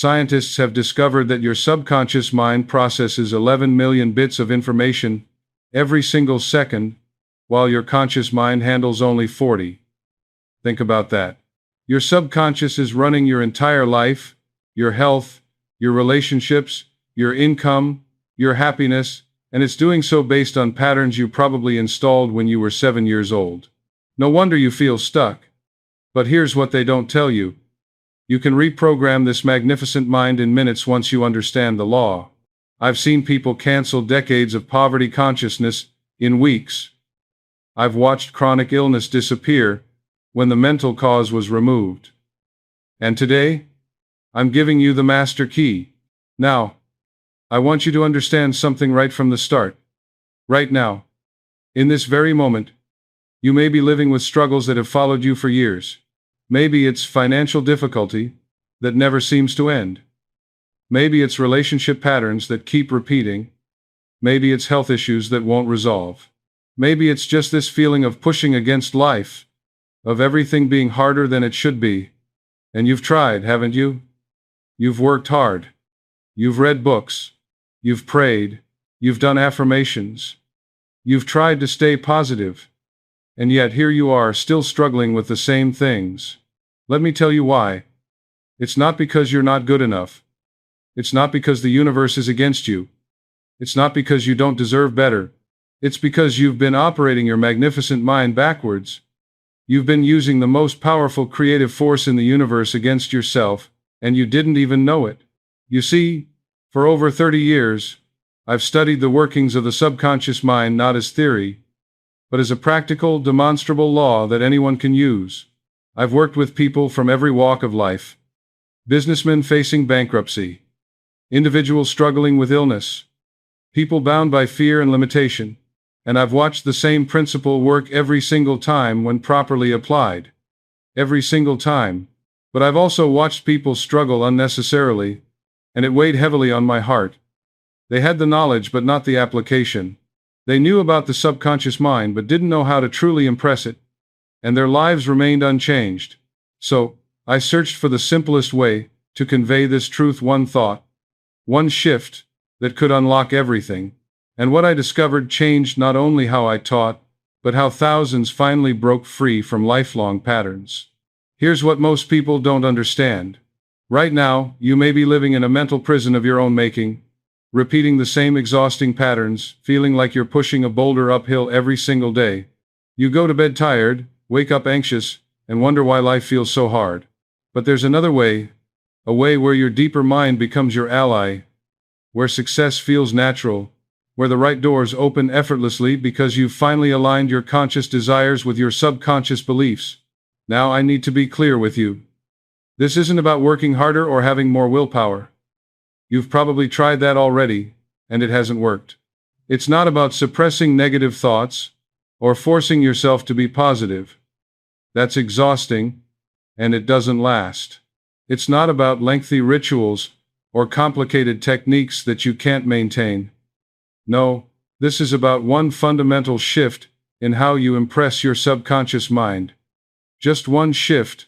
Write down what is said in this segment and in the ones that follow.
Scientists have discovered that your subconscious mind processes 11 million bits of information every single second, while your conscious mind handles only 40. Think about that. Your subconscious is running your entire life, your health, your relationships, your income, your happiness, and it's doing so based on patterns you probably installed when you were 7 years old. No wonder you feel stuck. But here's what they don't tell you. You can reprogram this magnificent mind in minutes once you understand the law. I've seen people cancel decades of poverty consciousness in weeks. I've watched chronic illness disappear when the mental cause was removed. And today, I'm giving you the master key. Now, I want you to understand something right from the start. Right now, in this very moment, you may be living with struggles that have followed you for years. Maybe it's financial difficulty that never seems to end. Maybe it's relationship patterns that keep repeating. Maybe it's health issues that won't resolve. Maybe it's just this feeling of pushing against life, of everything being harder than it should be. And you've tried, haven't you? You've worked hard. You've read books. You've prayed. You've done affirmations. You've tried to stay positive. And yet here you are, still struggling with the same things. Let me tell you why. It's not because you're not good enough. It's not because the universe is against you. It's not because you don't deserve better. It's because you've been operating your magnificent mind backwards. You've been using the most powerful creative force in the universe against yourself, and you didn't even know it. You see, for over 30 years, I've studied the workings of the subconscious mind not as theory, but as a practical, demonstrable law that anyone can use. I've worked with people from every walk of life. Businessmen facing bankruptcy. Individuals struggling with illness. People bound by fear and limitation. And I've watched the same principle work every single time when properly applied. Every single time. But I've also watched people struggle unnecessarily, and it weighed heavily on my heart. They had the knowledge but not the application. They knew about the subconscious mind but didn't know how to truly impress it. And their lives remained unchanged. So, I searched for the simplest way to convey this truth: one thought, one shift, that could unlock everything. And what I discovered changed not only how I taught, but how thousands finally broke free from lifelong patterns. Here's what most people don't understand. Right now, you may be living in a mental prison of your own making, repeating the same exhausting patterns, feeling like you're pushing a boulder uphill every single day. You go to bed tired, wake up anxious, and wonder why life feels so hard. But there's another way, a way where your deeper mind becomes your ally, where success feels natural, where the right doors open effortlessly because you've finally aligned your conscious desires with your subconscious beliefs. Now I need to be clear with you. This isn't about working harder or having more willpower. You've probably tried that already, and it hasn't worked. It's not about suppressing negative thoughts or forcing yourself to be positive. That's exhausting, and it doesn't last. It's not about lengthy rituals or complicated techniques that you can't maintain. No, this is about one fundamental shift in how you impress your subconscious mind. Just one shift,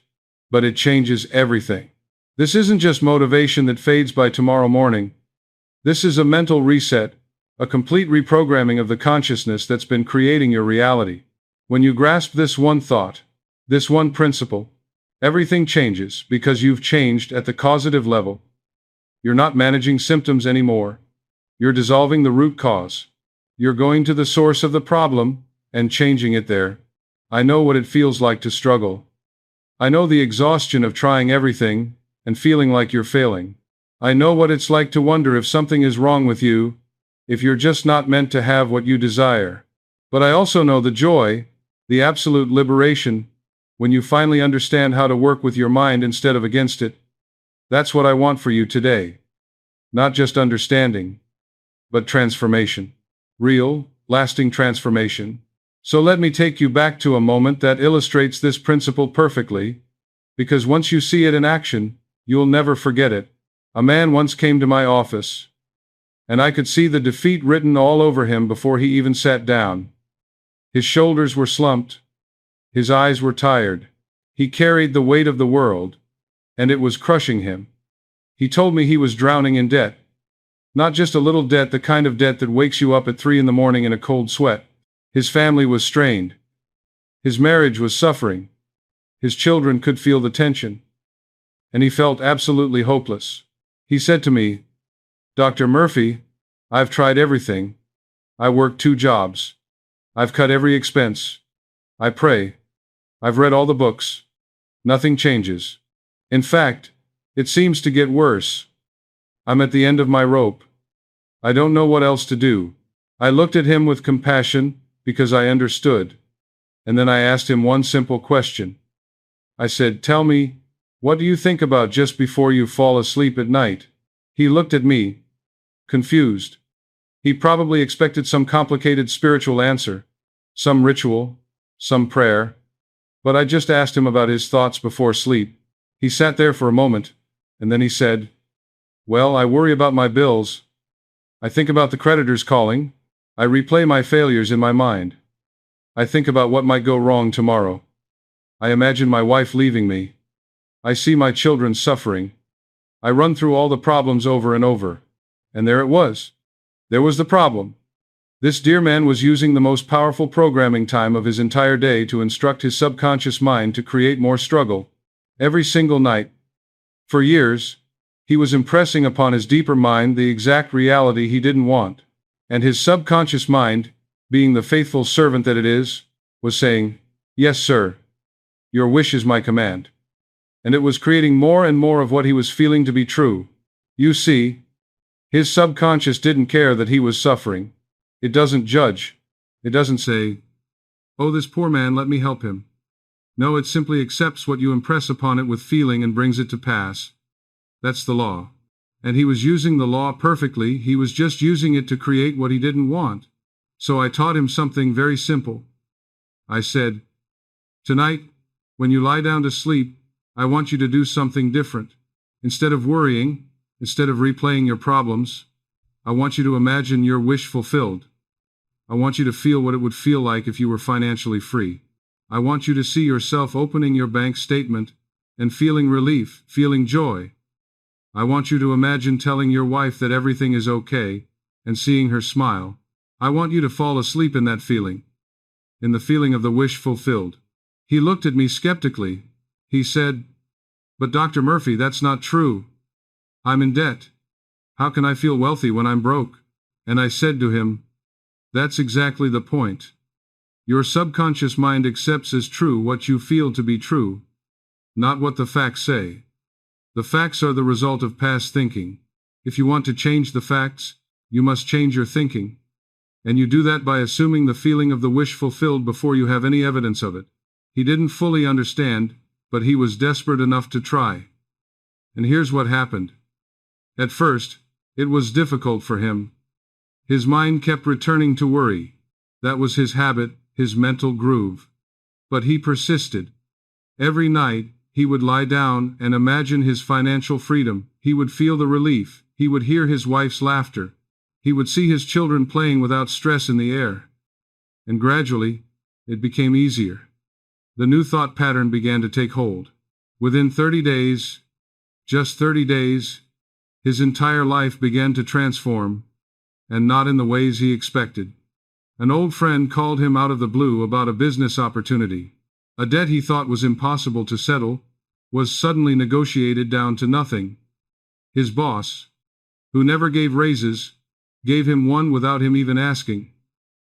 but it changes everything. This isn't just motivation that fades by tomorrow morning. This is a mental reset, a complete reprogramming of the consciousness that's been creating your reality. When you grasp this one thought, this one principle, everything changes because you've changed at the causative level. You're not managing symptoms anymore. You're dissolving the root cause. You're going to the source of the problem and changing it there. I know what it feels like to struggle. I know the exhaustion of trying everything and feeling like you're failing. I know what it's like to wonder if something is wrong with you, if you're just not meant to have what you desire. But I also know the joy, the absolute liberation, when you finally understand how to work with your mind instead of against it. That's what I want for you today. Not just understanding, but transformation. Real, lasting transformation. So let me take you back to a moment that illustrates this principle perfectly, because once you see it in action, you'll never forget it. A man once came to my office, and I could see the defeat written all over him before he even sat down. His shoulders were slumped. His eyes were tired. He carried the weight of the world, and it was crushing him. He told me he was drowning in debt. Not just a little debt, the kind of debt that wakes you up at 3 in the morning in a cold sweat. His family was strained. His marriage was suffering. His children could feel the tension. And he felt absolutely hopeless. He said to me, "Dr. Murphy, I've tried everything. I work 2 jobs. I've cut every expense. I pray. I've read all the books. Nothing changes. In fact, it seems to get worse. I'm at the end of my rope. I don't know what else to do." I looked at him with compassion because I understood. And then I asked him one simple question. I said, "Tell me, what do you think about just before you fall asleep at night?" He looked at me, confused. He probably expected some complicated spiritual answer, some ritual, some prayer. But I just asked him about his thoughts before sleep. He sat there for a moment, and then he said, "Well, I worry about my bills. I think about the creditors calling. I replay my failures in my mind. I think about what might go wrong tomorrow. I imagine my wife leaving me. I see my children suffering. I run through all the problems over and over." And there it was. There was the problem. This dear man was using the most powerful programming time of his entire day to instruct his subconscious mind to create more struggle. Every single night. For years, he was impressing upon his deeper mind the exact reality he didn't want. And his subconscious mind, being the faithful servant that it is, was saying, "Yes, sir. Your wish is my command." And it was creating more and more of what he was feeling to be true. You see, his subconscious didn't care that he was suffering. It doesn't judge. It doesn't say, "Oh, this poor man, let me help him." No, it simply accepts what you impress upon it with feeling and brings it to pass. That's the law. And he was using the law perfectly. He was just using it to create what he didn't want. So I taught him something very simple. I said, "Tonight, when you lie down to sleep, I want you to do something different. Instead of worrying, instead of replaying your problems, I want you to imagine your wish fulfilled. I want you to feel what it would feel like if you were financially free. I want you to see yourself opening your bank statement and feeling relief, feeling joy. I want you to imagine telling your wife that everything is okay and seeing her smile. I want you to fall asleep in that feeling, in the feeling of the wish fulfilled." He looked at me skeptically. He said, "But Dr. Murphy, that's not true. I'm in debt. How can I feel wealthy when I'm broke?" And I said to him, "That's exactly the point. Your subconscious mind accepts as true what you feel to be true, not what the facts say. The facts are the result of past thinking. If you want to change the facts, you must change your thinking. And you do that by assuming the feeling of the wish fulfilled before you have any evidence of it." He didn't fully understand, but he was desperate enough to try. And here's what happened. At first, it was difficult for him. His mind kept returning to worry. That was his habit, his mental groove. But he persisted. Every night, he would lie down and imagine his financial freedom. He would feel the relief. He would hear his wife's laughter. He would see his children playing without stress in the air. And gradually, it became easier. The new thought pattern began to take hold. Within 30 days, just 30 days, his entire life began to transform, and not in the ways he expected. An old friend called him out of the blue about a business opportunity. A debt he thought was impossible to settle was suddenly negotiated down to nothing. His boss, who never gave raises, gave him one without him even asking.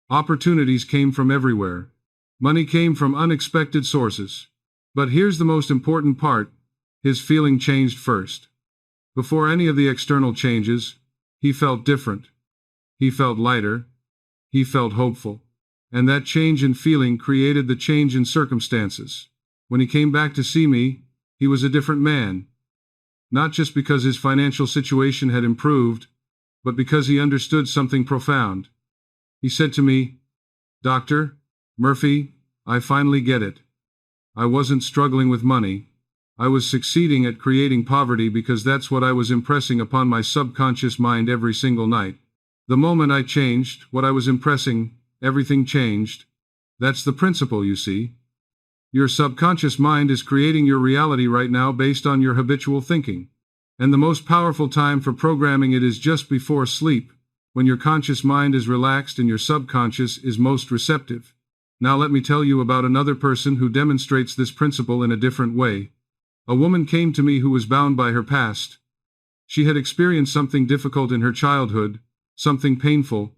Opportunities came from everywhere. Money came from unexpected sources. But here's the most important part. His feeling changed first. Before any of the external changes, he felt different. He felt lighter. He felt hopeful. And that change in feeling created the change in circumstances. When he came back to see me, he was a different man. Not just because his financial situation had improved, but because he understood something profound. He said to me, "Dr. Murphy, I finally get it. I wasn't struggling with money. I was succeeding at creating poverty because that's what I was impressing upon my subconscious mind every single night. The moment I changed what I was impressing, everything changed. That's the principle, you see. Your subconscious mind is creating your reality right now based on your habitual thinking. And the most powerful time for programming it is just before sleep, when your conscious mind is relaxed and your subconscious is most receptive. Now let me tell you about another person who demonstrates this principle in a different way. A woman came to me who was bound by her past. She had experienced something difficult in her childhood, something painful,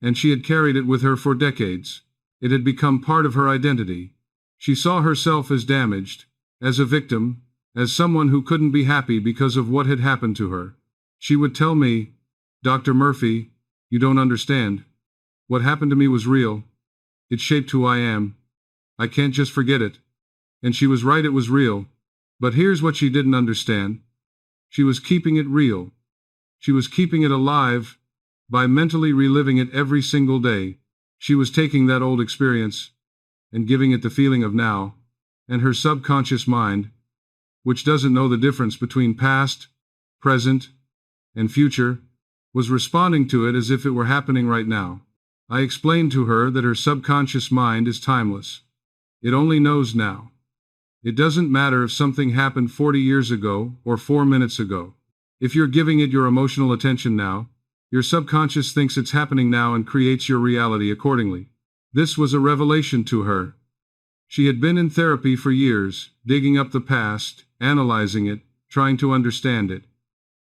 and she had carried it with her for decades. It had become part of her identity. She saw herself as damaged, as a victim, as someone who couldn't be happy because of what had happened to her. She would tell me, "Dr. Murphy, you don't understand. What happened to me was real. It shaped who I am. I can't just forget it." And she was right, it was real. But here's what she didn't understand. She was keeping it real. She was keeping it alive by mentally reliving it every single day. She was taking that old experience and giving it the feeling of now, and her subconscious mind, which doesn't know the difference between past, present, and future, was responding to it as if it were happening right now. I explained to her that her subconscious mind is timeless. It only knows now. It doesn't matter if something happened 40 years ago or 4 minutes ago. If you're giving it your emotional attention now, your subconscious thinks it's happening now and creates your reality accordingly. This was a revelation to her. She had been in therapy for years, digging up the past, analyzing it, trying to understand it.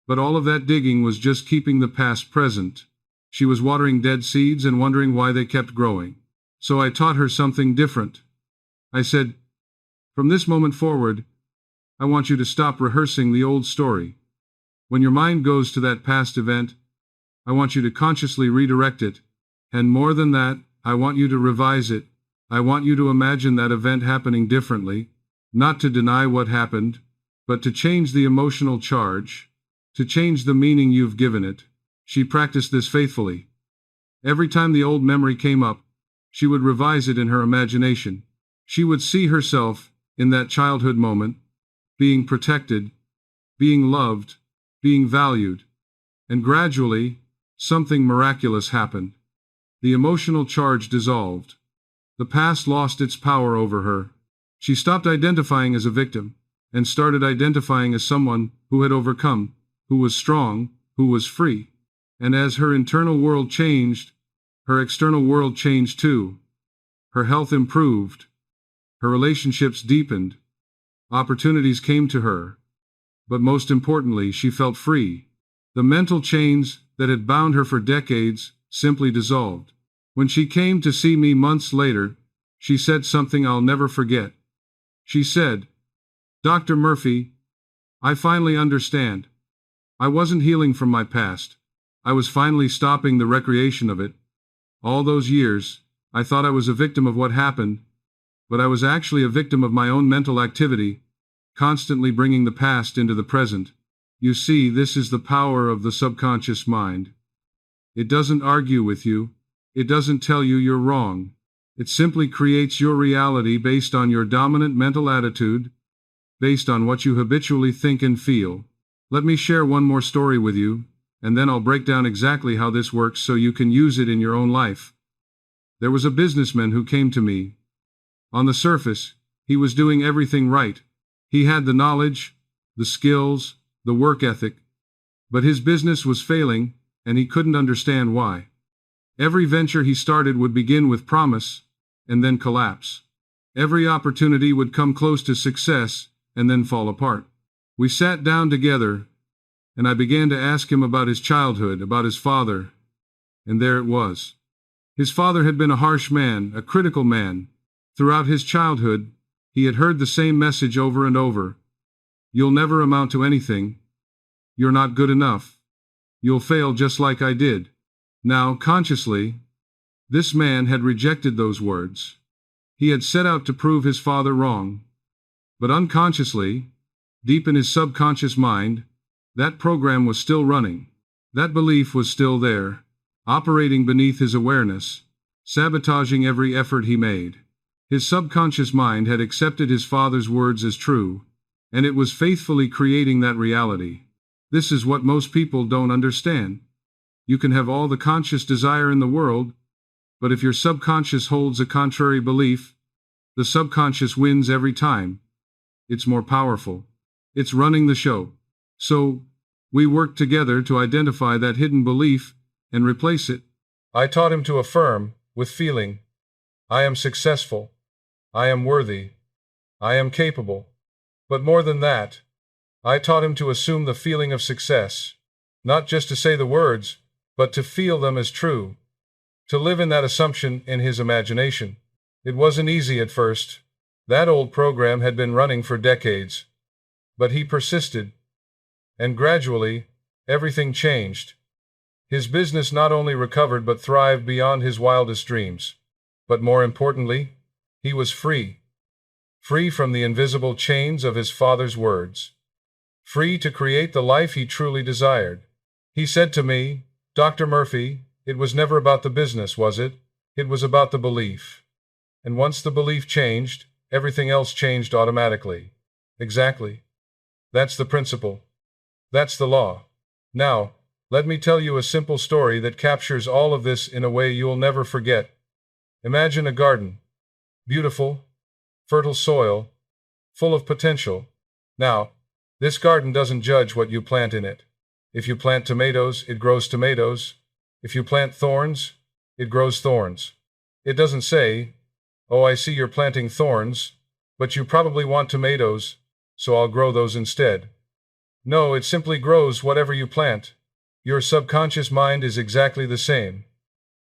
But all of that digging was just keeping the past present. She was watering dead seeds and wondering why they kept growing. So I taught her something different. I said, "From this moment forward, I want you to stop rehearsing the old story. When your mind goes to that past event, I want you to consciously redirect it. And more than that, I want you to revise it. I want you to imagine that event happening differently, not to deny what happened, but to change the emotional charge, to change the meaning you've given it." She practiced this faithfully. Every time the old memory came up, she would revise it in her imagination. She would see herself in that childhood moment, being protected, being loved, being valued. And gradually, something miraculous happened. The emotional charge dissolved. The past lost its power over her. She stopped identifying as a victim, and started identifying as someone who had overcome, who was strong, who was free. And as her internal world changed, her external world changed too. Her health improved. Her relationships deepened. Opportunities came to her. But most importantly, she felt free. The mental chains that had bound her for decades simply dissolved. When she came to see me months later, she said something I'll never forget. She said, "Dr. Murphy, I finally understand. I wasn't healing from my past. I was finally stopping the recreation of it. All those years, I thought I was a victim of what happened, but I was actually a victim of my own mental activity, constantly bringing the past into the present. You see, this is the power of the subconscious mind. It doesn't argue with you. It doesn't tell you you're wrong. It simply creates your reality based on your dominant mental attitude, based on what you habitually think and feel." Let me share one more story with you, and then I'll break down exactly how this works so you can use it in your own life. There was a businessman who came to me. On the surface, he was doing everything right. He had the knowledge, the skills, the work ethic, but his business was failing, and he couldn't understand why. Every venture he started would begin with promise, and then collapse. Every opportunity would come close to success, and then fall apart. We sat down together, and I began to ask him about his childhood, about his father, and there it was. His father had been a harsh man, a critical man. Throughout his childhood, he had heard the same message over and over. "You'll never amount to anything. You're not good enough. You'll fail just like I did." Now, consciously, this man had rejected those words. He had set out to prove his father wrong. But unconsciously, deep in his subconscious mind, that program was still running. That belief was still there, operating beneath his awareness, sabotaging every effort he made. His subconscious mind had accepted his father's words as true, and it was faithfully creating that reality. This is what most people don't understand. You can have all the conscious desire in the world, but if your subconscious holds a contrary belief, the subconscious wins every time. It's more powerful. It's running the show. So, We worked together to identify that hidden belief and replace it. I taught him to affirm, with feeling, I am successful. I am worthy. I am capable. But more than that, I taught him to assume the feeling of success, not just to say the words, but to feel them as true, to live in that assumption in his imagination. It wasn't easy at first. That old program had been running for decades. But he persisted. And gradually, everything changed. His business not only recovered but thrived beyond his wildest dreams. But more importantly, he was free. Free from the invisible chains of his father's words. Free to create the life he truly desired. He said to me, Dr. Murphy, it was never about the business, was it? It was about the belief. And once the belief changed, everything else changed automatically. Exactly. That's the principle. That's the law. Now, let me tell you a simple story that captures all of this in a way you'll never forget. Imagine a garden. Beautiful, fertile soil, full of potential. Now, this garden doesn't judge what you plant in it. If you plant tomatoes, it grows tomatoes. If you plant thorns, it grows thorns. It doesn't say, oh, I see you're planting thorns, but you probably want tomatoes, so I'll grow those instead. No, it simply grows whatever you plant. Your subconscious mind is exactly the same.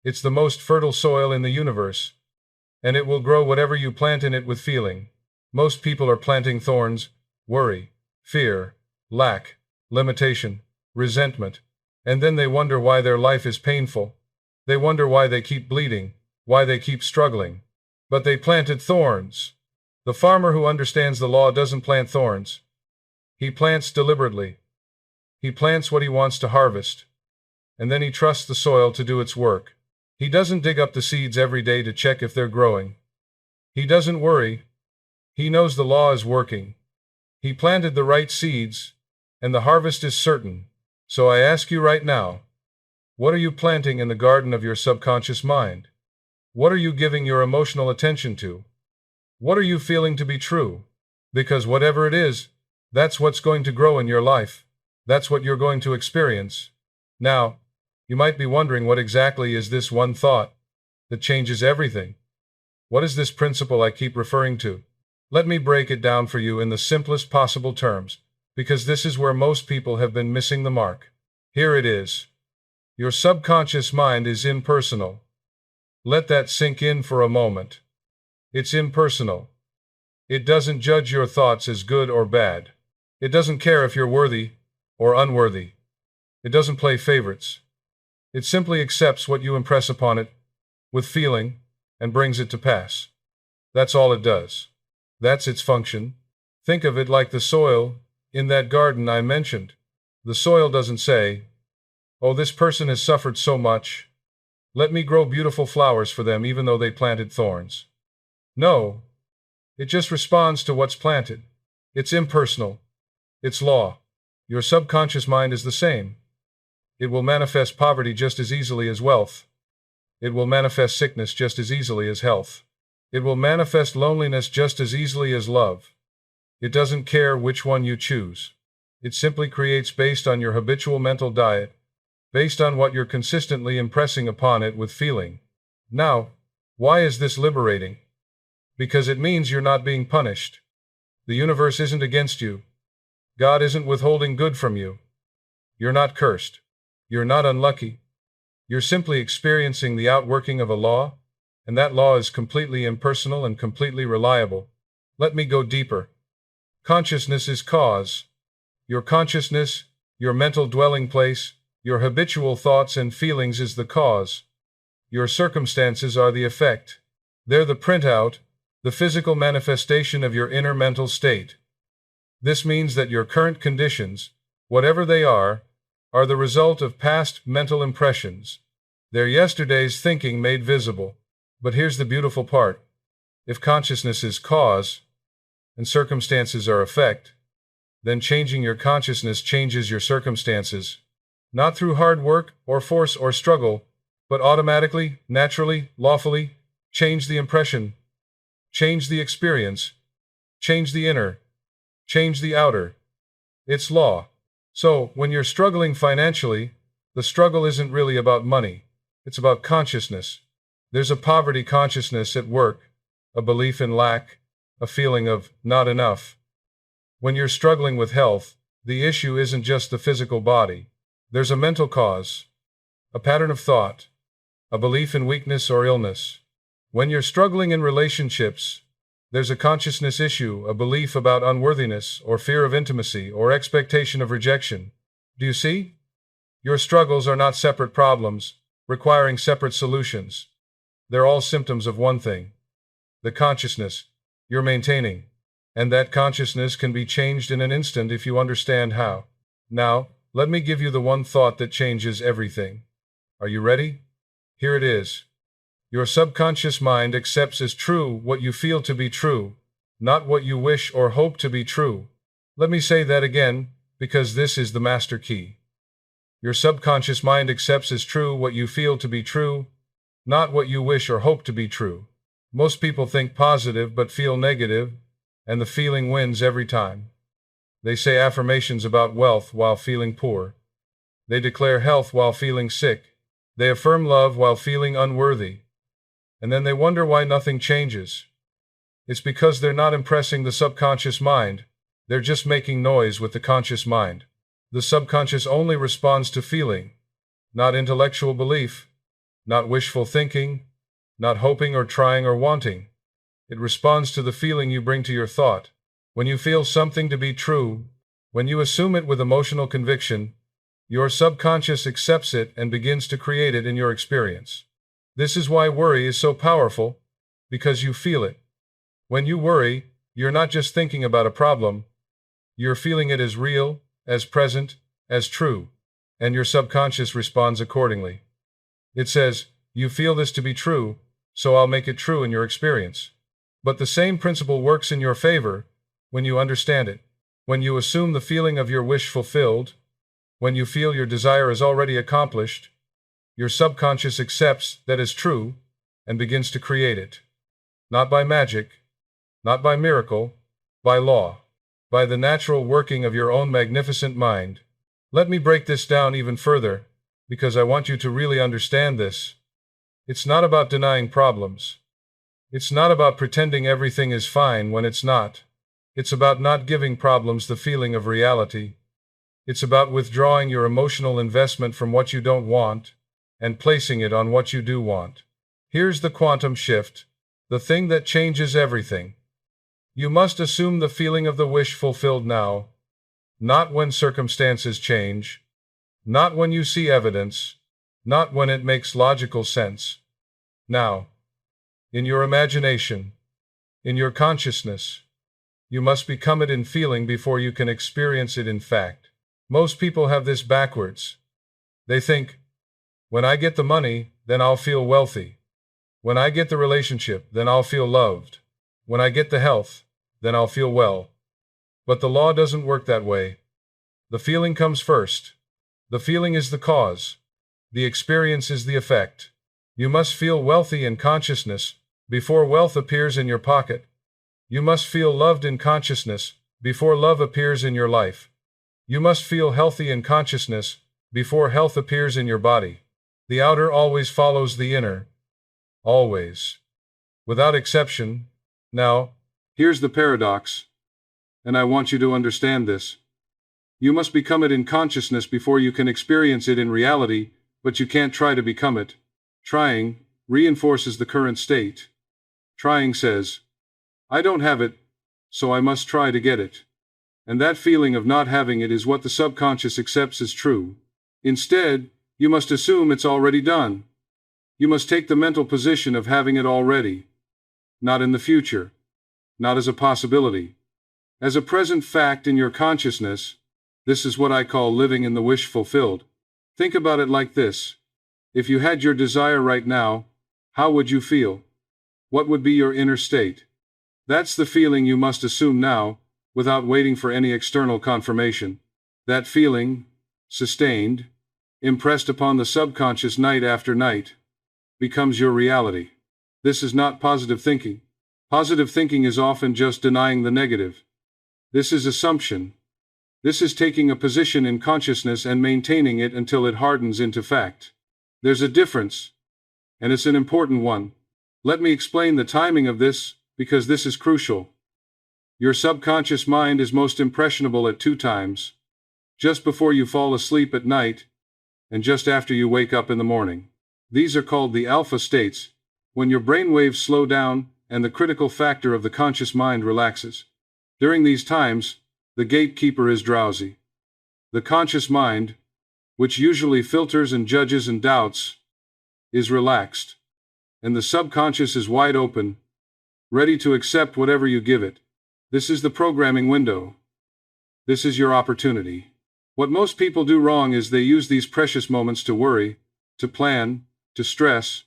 It's the most fertile soil in the universe, and it will grow whatever you plant in it with feeling. Most people are planting thorns, worry, fear, lack, limitation, resentment, and then they wonder why their life is painful. They wonder why they keep bleeding, why they keep struggling. But they planted thorns. The farmer who understands the law doesn't plant thorns. He plants deliberately. He plants what he wants to harvest, and then he trusts the soil to do its work. He doesn't dig up the seeds every day to check if they're growing. He doesn't worry. He knows the law is working. He planted the right seeds, and the harvest is certain. So I ask you right now, what are you planting in the garden of your subconscious mind? What are you giving your emotional attention to? What are you feeling to be true? Because whatever it is, that's what's going to grow in your life. That's what you're going to experience. Now, you might be wondering what exactly is this one thought that changes everything? What is this principle I keep referring to? Let me break it down for you in the simplest possible terms, because this is where most people have been missing the mark. Here it is. Your subconscious mind is impersonal. Let that sink in for a moment. It's impersonal. It doesn't judge your thoughts as good or bad. It doesn't care if you're worthy or unworthy. It doesn't play favorites. It simply accepts what you impress upon it with feeling and brings it to pass. That's all it does. That's its function. Think of it like the soil in that garden I mentioned. The soil doesn't say, oh, this person has suffered so much. Let me grow beautiful flowers for them even though they planted thorns. No, it just responds to what's planted. It's impersonal. It's law. Your subconscious mind is the same. It will manifest poverty just as easily as wealth. It will manifest sickness just as easily as health. It will manifest loneliness just as easily as love. It doesn't care which one you choose. It simply creates based on your habitual mental diet, based on what you're consistently impressing upon it with feeling. Now, why is this liberating? Because it means you're not being punished. The universe isn't against you. God isn't withholding good from you. You're not cursed. You're not unlucky. You're simply experiencing the outworking of a law, and that law is completely impersonal and completely reliable. Let me go deeper. Consciousness is cause. Your consciousness, your mental dwelling place, your habitual thoughts and feelings is the cause. Your circumstances are the effect. They're the printout, the physical manifestation of your inner mental state. This means that your current conditions, whatever they are the result of past mental impressions. They're yesterday's thinking made visible. But here's the beautiful part. If consciousness is cause, and circumstances are effect, then changing your consciousness changes your circumstances. Not through hard work, or force, or struggle, but automatically, naturally, lawfully. Change the impression. Change the experience. Change the inner. Change the outer. It's law. So, when you're struggling financially, the struggle isn't really about money. It's about consciousness. There's a poverty consciousness at work, a belief in lack, a feeling of not enough. When you're struggling with health, the issue isn't just the physical body. There's a mental cause, a pattern of thought, a belief in weakness or illness. When you're struggling in relationships, there's a consciousness issue, a belief about unworthiness or fear of intimacy or expectation of rejection. Do you see? Your struggles are not separate problems, requiring separate solutions. They're all symptoms of one thing: the consciousness you're maintaining. And that consciousness can be changed in an instant if you understand how. Now, let me give you the one thought that changes everything. Are you ready? Here it is. Your subconscious mind accepts as true what you feel to be true, not what you wish or hope to be true. Let me say that again, because this is the master key. Your subconscious mind accepts as true what you feel to be true, not what you wish or hope to be true. Most people think positive but feel negative, and the feeling wins every time. They say affirmations about wealth while feeling poor. They declare health while feeling sick. They affirm love while feeling unworthy. And then they wonder why nothing changes. It's because they're not impressing the subconscious mind. They're just making noise with the conscious mind. The subconscious only responds to feeling, not intellectual belief, not wishful thinking, not hoping or trying or wanting. It responds to the feeling you bring to your thought. When you feel something to be true, when you assume it with emotional conviction, your subconscious accepts it and begins to create it in your experience. This is why worry is so powerful, because you feel it. When you worry, you're not just thinking about a problem, you're feeling it as real, as present, as true, and your subconscious responds accordingly. It says, "You feel this to be true, so I'll make it true in your experience." But the same principle works in your favor when you understand it. When you assume the feeling of your wish fulfilled, when you feel your desire is already accomplished, your subconscious accepts that as true and begins to create it. Not by magic, not by miracle, by law, by the natural working of your own magnificent mind. Let me break this down even further, because I want you to really understand this. It's not about denying problems. It's not about pretending everything is fine when it's not. It's about not giving problems the feeling of reality. It's about withdrawing your emotional investment from what you don't want and placing it on what you do want. Here's the quantum shift, the thing that changes everything. You must assume the feeling of the wish fulfilled now, not when circumstances change, not when you see evidence, not when it makes logical sense. Now, in your imagination, in your consciousness, you must become it in feeling before you can experience it in fact. Most people have this backwards. They think, when I get the money, then I'll feel wealthy. When I get the relationship, then I'll feel loved. When I get the health, then I'll feel well. But the law doesn't work that way. The feeling comes first. The feeling is the cause. The experience is the effect. You must feel wealthy in consciousness before wealth appears in your pocket. You must feel loved in consciousness before love appears in your life. You must feel healthy in consciousness before health appears in your body. The outer always follows the inner. Always. Without exception. Now, here's the paradox, and I want you to understand this. You must become it in consciousness before you can experience it in reality, but you can't try to become it. Trying reinforces the current state. Trying says, I don't have it, so I must try to get it. And that feeling of not having it is what the subconscious accepts as true. Instead, you must assume it's already done. You must take the mental position of having it already. Not in the future. Not as a possibility. As a present fact in your consciousness. This is what I call living in the wish fulfilled. Think about it like this. If you had your desire right now, how would you feel? What would be your inner state? That's the feeling you must assume now, without waiting for any external confirmation. That feeling, sustained, impressed upon the subconscious night after night, becomes your reality. This is not positive thinking. Positive thinking is often just denying the negative. This is assumption. This is taking a position in consciousness and maintaining it until it hardens into fact. There's a difference, and it's an important one. Let me explain the timing of this, because this is crucial. Your subconscious mind is most impressionable at two times: just before you fall asleep at night, and just after you wake up in the morning. These are called the alpha states, when your brainwaves slow down and the critical factor of the conscious mind relaxes. During these times, the gatekeeper is drowsy. The conscious mind, which usually filters and judges and doubts, is relaxed. And the subconscious is wide open, ready to accept whatever you give it. This is the programming window. This is your opportunity. What most people do wrong is they use these precious moments to worry, to plan, to stress,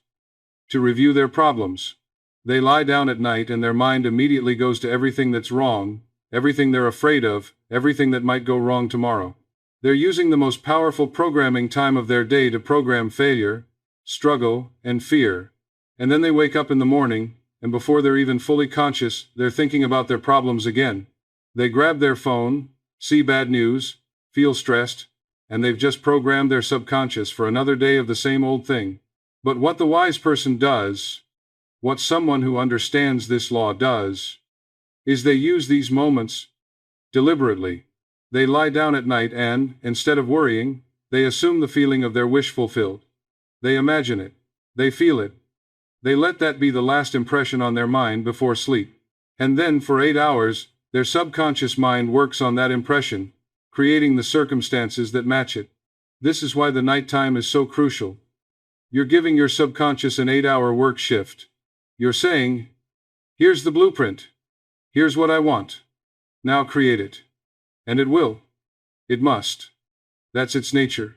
to review their problems. They lie down at night and their mind immediately goes to everything that's wrong, everything they're afraid of, everything that might go wrong tomorrow. They're using the most powerful programming time of their day to program failure, struggle, and fear. And then they wake up in the morning, and before they're even fully conscious, they're thinking about their problems again. They grab their phone, see bad news, feel stressed, and they've just programmed their subconscious for another day of the same old thing. But what the wise person does, what someone who understands this law does, is they use these moments deliberately. They lie down at night and, instead of worrying, they assume the feeling of their wish fulfilled. They imagine it. They feel it. They let that be the last impression on their mind before sleep. And then, for 8 hours, their subconscious mind works on that impression, creating the circumstances that match it. This is why the nighttime is so crucial. You're giving your subconscious an 8-hour work shift. You're saying, here's the blueprint. Here's what I want. Now create it. And it will. It must. That's its nature.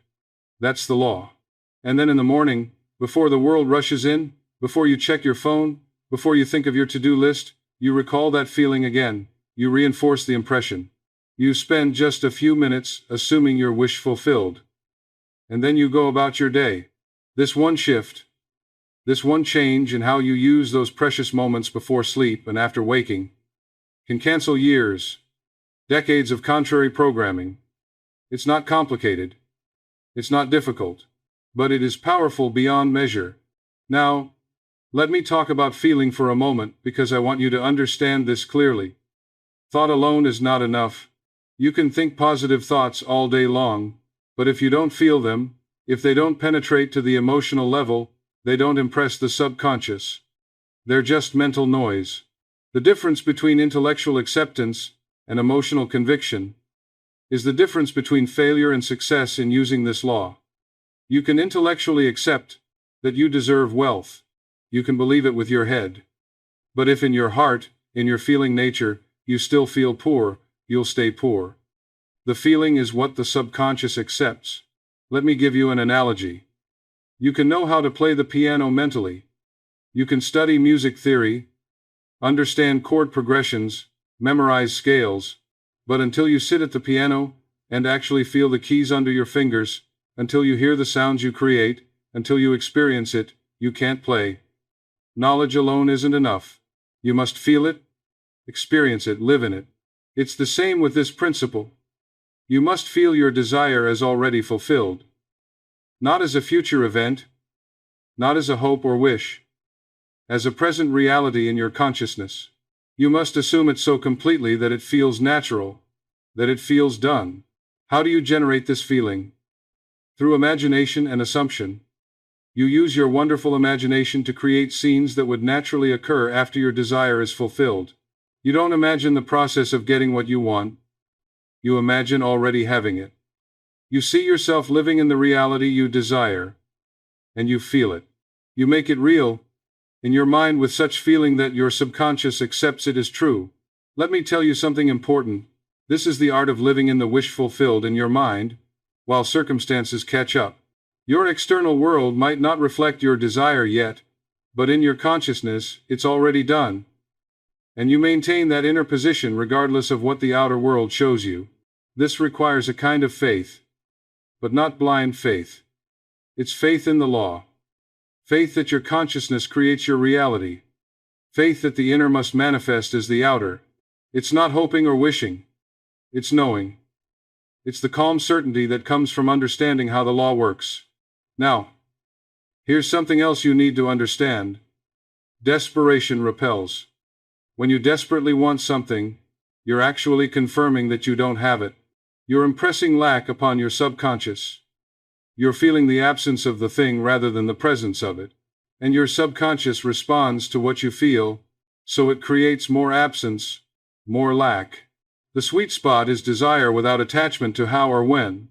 That's the law. And then in the morning, before the world rushes in, before you check your phone, before you think of your to-do list, you recall that feeling again. You reinforce the impression. You spend just a few minutes assuming your wish fulfilled. And then you go about your day. This one shift, this one change in how you use those precious moments before sleep and after waking, can cancel years, decades of contrary programming. It's not complicated. It's not difficult. But it is powerful beyond measure. Now, let me talk about feeling for a moment, because I want you to understand this clearly. Thought alone is not enough. You can think positive thoughts all day long, but if you don't feel them, if they don't penetrate to the emotional level, they don't impress the subconscious. They're just mental noise. The difference between intellectual acceptance and emotional conviction is the difference between failure and success in using this law. You can intellectually accept that you deserve wealth. You can believe it with your head. But if in your heart, in your feeling nature, you still feel poor, you'll stay poor. The feeling is what the subconscious accepts. Let me give you an analogy. You can know how to play the piano mentally. You can study music theory, understand chord progressions, memorize scales, but until you sit at the piano and actually feel the keys under your fingers, until you hear the sounds you create, until you experience it, you can't play. Knowledge alone isn't enough. You must feel it, experience it, live in it. It's the same with this principle. You must feel your desire as already fulfilled. Not as a future event, not as a hope or wish, as a present reality in your consciousness. You must assume it so completely that it feels natural, that it feels done. How do you generate this feeling? Through imagination and assumption. You use your wonderful imagination to create scenes that would naturally occur after your desire is fulfilled. You don't imagine the process of getting what you want. You imagine already having it. You see yourself living in the reality you desire, and you feel it. You make it real in your mind with such feeling that your subconscious accepts it as true. Let me tell you something important. This is the art of living in the wish fulfilled in your mind, while circumstances catch up. Your external world might not reflect your desire yet, but in your consciousness, it's already done. And you maintain that inner position regardless of what the outer world shows you. This requires a kind of faith, but not blind faith. It's faith in the law. Faith that your consciousness creates your reality. Faith that the inner must manifest as the outer. It's not hoping or wishing. It's knowing. It's the calm certainty that comes from understanding how the law works. Now, here's something else you need to understand. Desperation repels. When you desperately want something, you're actually confirming that you don't have it. You're impressing lack upon your subconscious. You're feeling the absence of the thing rather than the presence of it. And your subconscious responds to what you feel, so it creates more absence, more lack. The sweet spot is desire without attachment to how or when.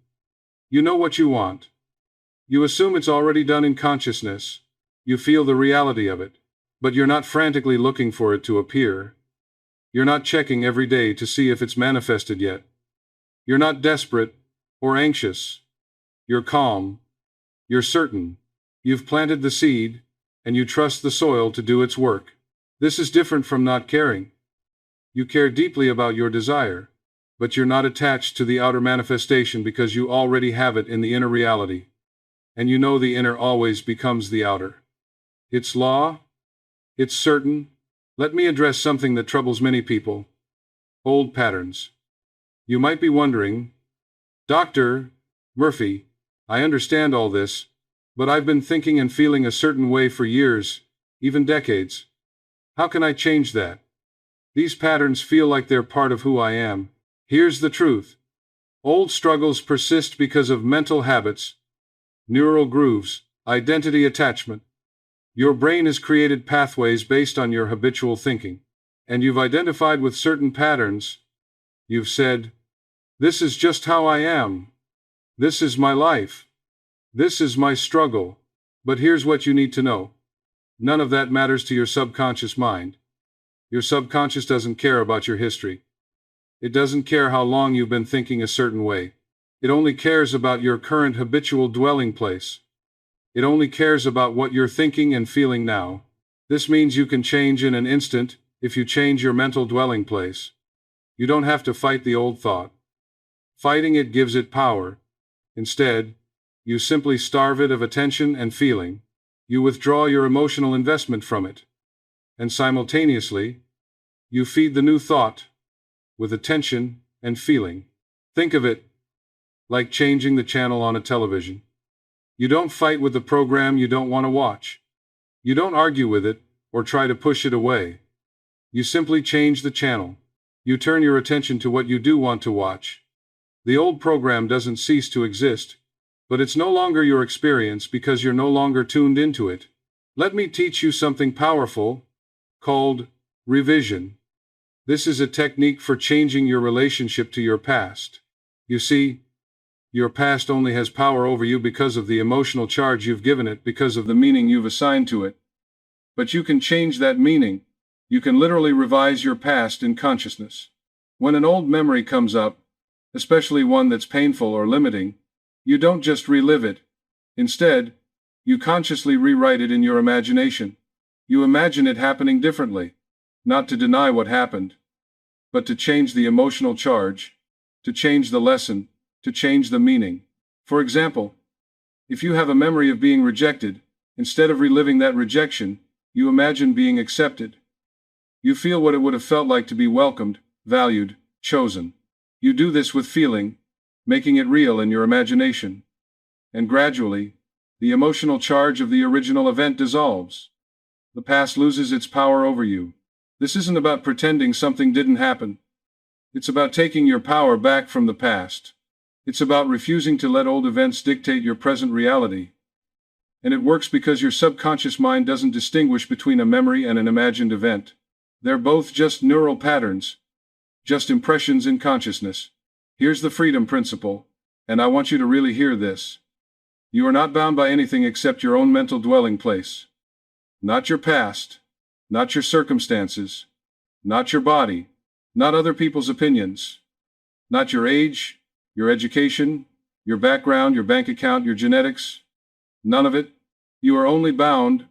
You know what you want. You assume it's already done in consciousness. You feel the reality of it. But you're not frantically looking for it to appear. You're not checking every day to see if it's manifested yet. You're not desperate or anxious. You're calm. You're certain. You've planted the seed, and you trust the soil to do its work. This is different from not caring. You care deeply about your desire, but you're not attached to the outer manifestation because you already have it in the inner reality. And you know the inner always becomes the outer. It's law. It's certain. Let me address something that troubles many people. Old patterns. You might be wondering, Dr. Murphy, I understand all this, but I've been thinking and feeling a certain way for years, even decades. How can I change that? These patterns feel like they're part of who I am. Here's the truth. Old struggles persist because of mental habits, neural grooves, identity attachment. Your brain has created pathways based on your habitual thinking, and you've identified with certain patterns. You've said, "This is just how I am. This is my life. This is my struggle." But here's what you need to know. None of that matters to your subconscious mind. Your subconscious doesn't care about your history. It doesn't care how long you've been thinking a certain way. It only cares about your current habitual dwelling place. It only cares about what you're thinking and feeling now. This means you can change in an instant if you change your mental dwelling place. You don't have to fight the old thought. Fighting it gives it power. Instead, you simply starve it of attention and feeling. You withdraw your emotional investment from it. And simultaneously, you feed the new thought with attention and feeling. Think of it like changing the channel on a television. You don't fight with the program you don't want to watch. You don't argue with it or try to push it away. You simply change the channel. You turn your attention to what you do want to watch. The old program doesn't cease to exist, but it's no longer your experience because you're no longer tuned into it. Let me teach you something powerful called revision. This is a technique for changing your relationship to your past. You see, your past only has power over you because of the emotional charge you've given it, because of the meaning you've assigned to it. But you can change that meaning. You can literally revise your past in consciousness. When an old memory comes up, especially one that's painful or limiting, you don't just relive it. Instead, you consciously rewrite it in your imagination. You imagine it happening differently, not to deny what happened, but to change the emotional charge, to change the lesson, to change the meaning. For example, if you have a memory of being rejected, instead of reliving that rejection, you imagine being accepted. You feel what it would have felt like to be welcomed, valued, chosen. You do this with feeling, making it real in your imagination. And gradually, the emotional charge of the original event dissolves. The past loses its power over you. This isn't about pretending something didn't happen. It's about taking your power back from the past. It's about refusing to let old events dictate your present reality. And it works because your subconscious mind doesn't distinguish between a memory and an imagined event. They're both just neural patterns, just impressions in consciousness. Here's the freedom principle, and I want you to really hear this. You are not bound by anything except your own mental dwelling place. Not your past, not your circumstances, not your body, not other people's opinions, not your age, your education, your background, your bank account, your genetics. None of it. You are only bound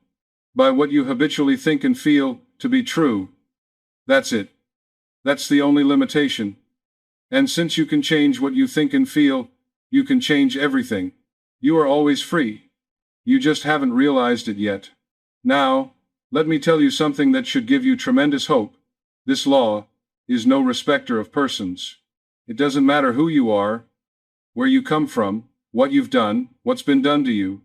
by what you habitually think and feel to be true. That's it. That's the only limitation. And since you can change what you think and feel, you can change everything. You are always free. You just haven't realized it yet. Now, let me tell you something that should give you tremendous hope. This law is no respecter of persons. It doesn't matter who you are, where you come from, what you've done, what's been done to you.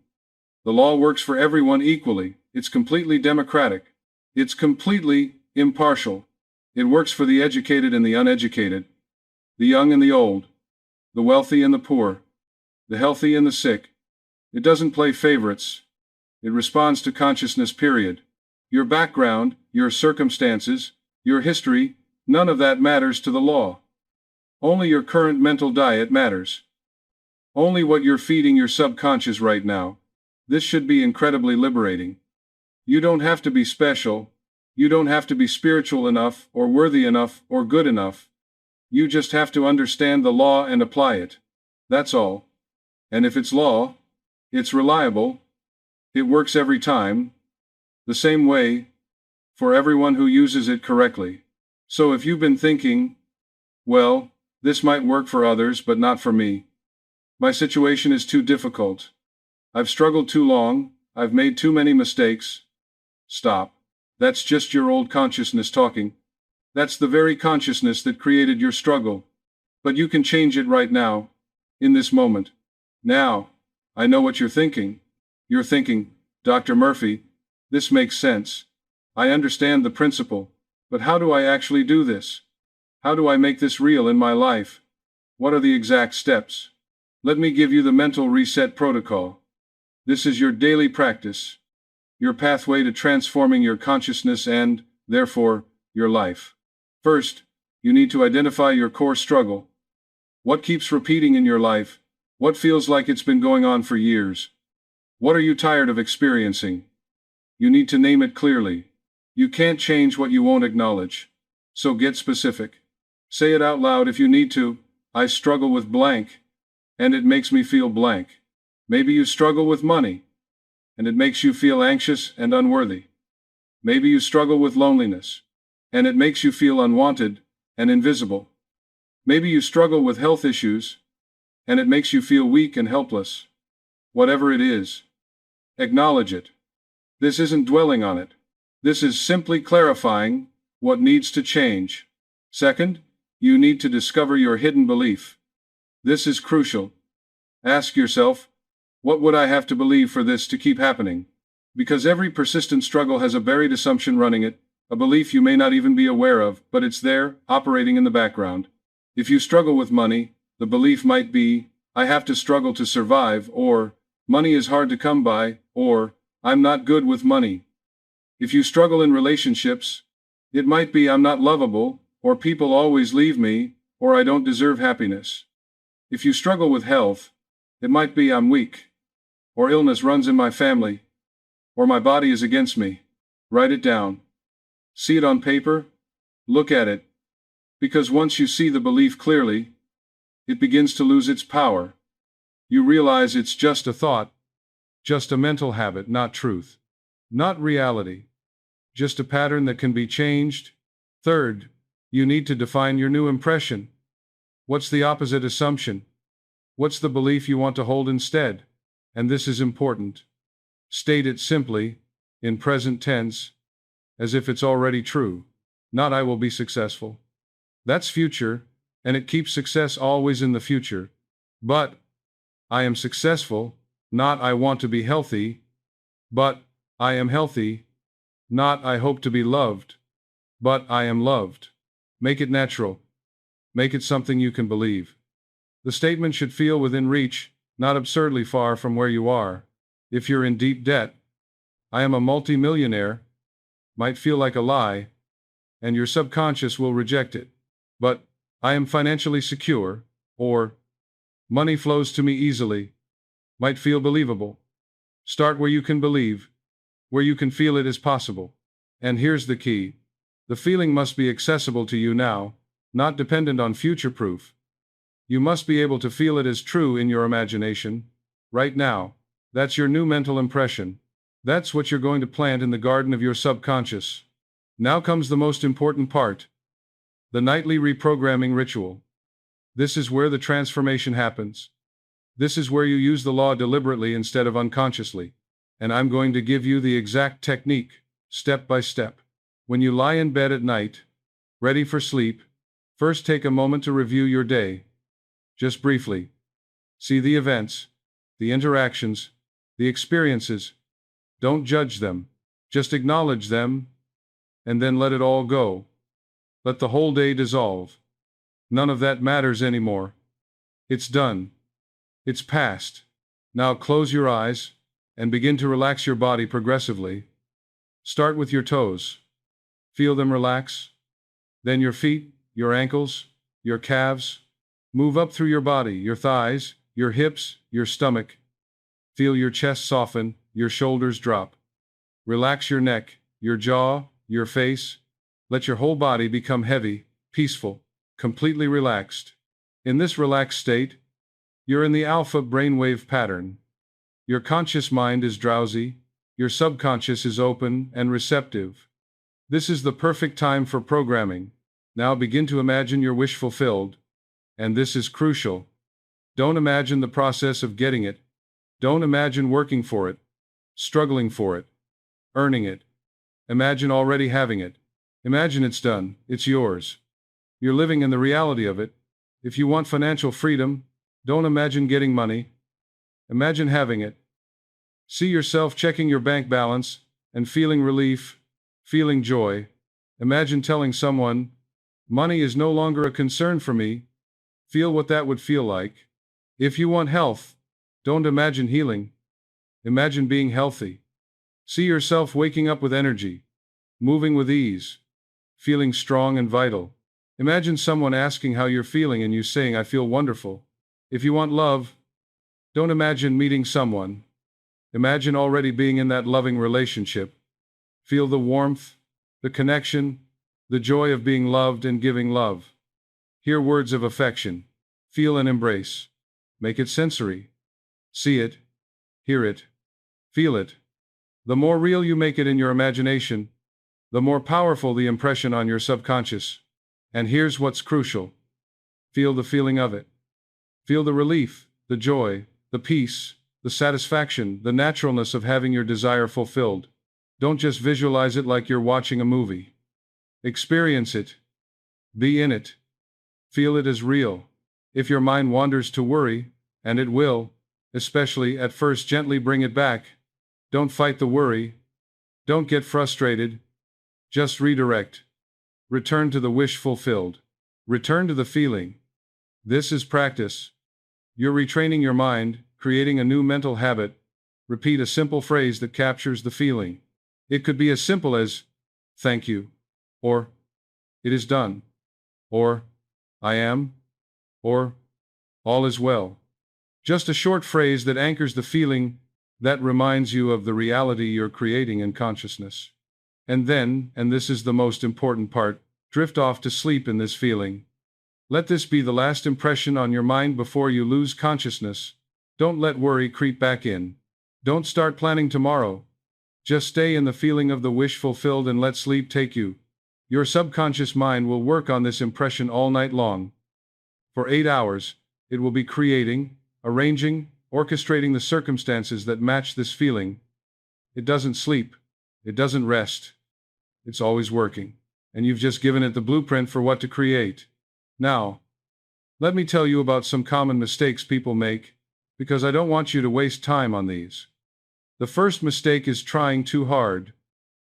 The law works for everyone equally. It's completely democratic. It's completely impartial. It works for the educated and the uneducated, the young and the old, the wealthy and the poor, the healthy and the sick. It doesn't play favorites. It responds to consciousness, period. Your background, your circumstances, your history, none of that matters to the law. Only your current mental diet matters. Only what you're feeding your subconscious right now. This should be incredibly liberating. You don't have to be special. You don't have to be spiritual enough, or worthy enough, or good enough. You just have to understand the law and apply it. That's all. And if it's law, it's reliable. It works every time. The same way, for everyone who uses it correctly. So if you've been thinking, well, this might work for others, but not for me. My situation is too difficult. I've struggled too long. I've made too many mistakes. Stop. That's just your old consciousness talking. That's the very consciousness that created your struggle. But you can change it right now, in this moment. Now, I know what you're thinking. You're thinking, Dr. Murphy, this makes sense. I understand the principle, but how do I actually do this? How do I make this real in my life? What are the exact steps? Let me give you the mental reset protocol. This is your daily practice, your pathway to transforming your consciousness and, therefore, your life. First, you need to identify your core struggle. What keeps repeating in your life? What feels like it's been going on for years? What are you tired of experiencing? You need to name it clearly. You can't change what you won't acknowledge. So get specific. Say it out loud if you need to. I struggle with blank, and it makes me feel blank. Maybe you struggle with money, and it makes you feel anxious and unworthy. Maybe you struggle with loneliness, and it makes you feel unwanted and invisible. Maybe you struggle with health issues, and it makes you feel weak and helpless. Whatever it is, acknowledge it. This isn't dwelling on it. This is simply clarifying what needs to change. Second, you need to discover your hidden belief. This is crucial. Ask yourself, what would I have to believe for this to keep happening? Because every persistent struggle has a buried assumption running it, a belief you may not even be aware of, but it's there, operating in the background. If you struggle with money, the belief might be, I have to struggle to survive, or, money is hard to come by, or, I'm not good with money. If you struggle in relationships, it might be I'm not lovable, or people always leave me, or I don't deserve happiness. If you struggle with health, it might be I'm weak, or illness runs in my family, or my body is against me. Write it down. See it on paper. Look at it. Because once you see the belief clearly, it begins to lose its power. You realize it's just a thought, just a mental habit, not truth, not reality, just a pattern that can be changed. Third, you need to define your new impression. What's the opposite assumption? What's the belief you want to hold instead? And this is important. State it simply, in present tense, as if it's already true. Not I will be successful. That's future, and it keeps success always in the future. But I am successful, not I want to be healthy, but I am healthy, not I hope to be loved, but I am loved. Make it natural. Make it something you can believe. The statement should feel within reach, not absurdly far from where you are. If you're in deep debt, I am a multi-millionaire, might feel like a lie, and your subconscious will reject it. But I am financially secure, or money flows to me easily, might feel believable. Start where you can believe, where you can feel it is possible. And here's the key. The feeling must be accessible to you now, not dependent on future proof. You must be able to feel it as true in your imagination, right now. That's your new mental impression. That's what you're going to plant in the garden of your subconscious. Now comes the most important part. The nightly reprogramming ritual. This is where the transformation happens. This is where you use the law deliberately instead of unconsciously. And I'm going to give you the exact technique, step by step. When you lie in bed at night, ready for sleep, first take a moment to review your day. Just briefly. See the events, the interactions, the experiences. Don't judge them. Just acknowledge them, and then let it all go. Let the whole day dissolve. None of that matters anymore. It's done. It's past. Now close your eyes and begin to relax your body progressively. Start with your toes. Feel them relax. Then your feet, your ankles, your calves. Move up through your body, your thighs, your hips, your stomach. Feel your chest soften, your shoulders drop. Relax your neck, your jaw, your face. Let your whole body become heavy, peaceful, completely relaxed. In this relaxed state, you're in the alpha brainwave pattern. Your conscious mind is drowsy, your subconscious is open and receptive. This is the perfect time for programming. Now begin to imagine your wish fulfilled. And this is crucial. Don't imagine the process of getting it. Don't imagine working for it, struggling for it, earning it. Imagine already having it. Imagine it's done, it's yours. You're living in the reality of it. If you want financial freedom, don't imagine getting money. Imagine having it. See yourself checking your bank balance and feeling relief, feeling joy. Imagine telling someone, money is no longer a concern for me. Feel what that would feel like. If you want health, don't imagine healing. Imagine being healthy. See yourself waking up with energy, moving with ease, feeling strong and vital. Imagine someone asking how you're feeling and you saying, I feel wonderful. If you want love, don't imagine meeting someone. Imagine already being in that loving relationship. Feel the warmth, the connection, the joy of being loved and giving love. Hear words of affection. Feel and embrace. Make it sensory. See it, hear it, feel it. The more real you make it in your imagination, the more powerful the impression on your subconscious. And here's what's crucial. Feel the feeling of it. Feel the relief, the joy, the peace, the satisfaction, the naturalness of having your desire fulfilled. Don't just visualize it like you're watching a movie. Experience it. Be in it. Feel it as real. If your mind wanders to worry, and it will, especially at first, gently bring it back. Don't fight the worry. Don't get frustrated. Just redirect. Return to the wish fulfilled. Return to the feeling. This is practice. You're retraining your mind, creating a new mental habit. Repeat a simple phrase that captures the feeling. It could be as simple as, thank you, or, it is done, or, I am, or, all is well. Just a short phrase that anchors the feeling, that reminds you of the reality you're creating in consciousness. And then, and this is the most important part, drift off to sleep in this feeling. Let this be the last impression on your mind before you lose consciousness. Don't let worry creep back in. Don't start planning tomorrow. Just stay in the feeling of the wish fulfilled and let sleep take you. Your subconscious mind will work on this impression all night long. For 8 hours, it will be creating, arranging, orchestrating the circumstances that match this feeling. It doesn't sleep. It doesn't rest. It's always working. And you've just given it the blueprint for what to create. Now, let me tell you about some common mistakes people make, because I don't want you to waste time on these. The first mistake is trying too hard.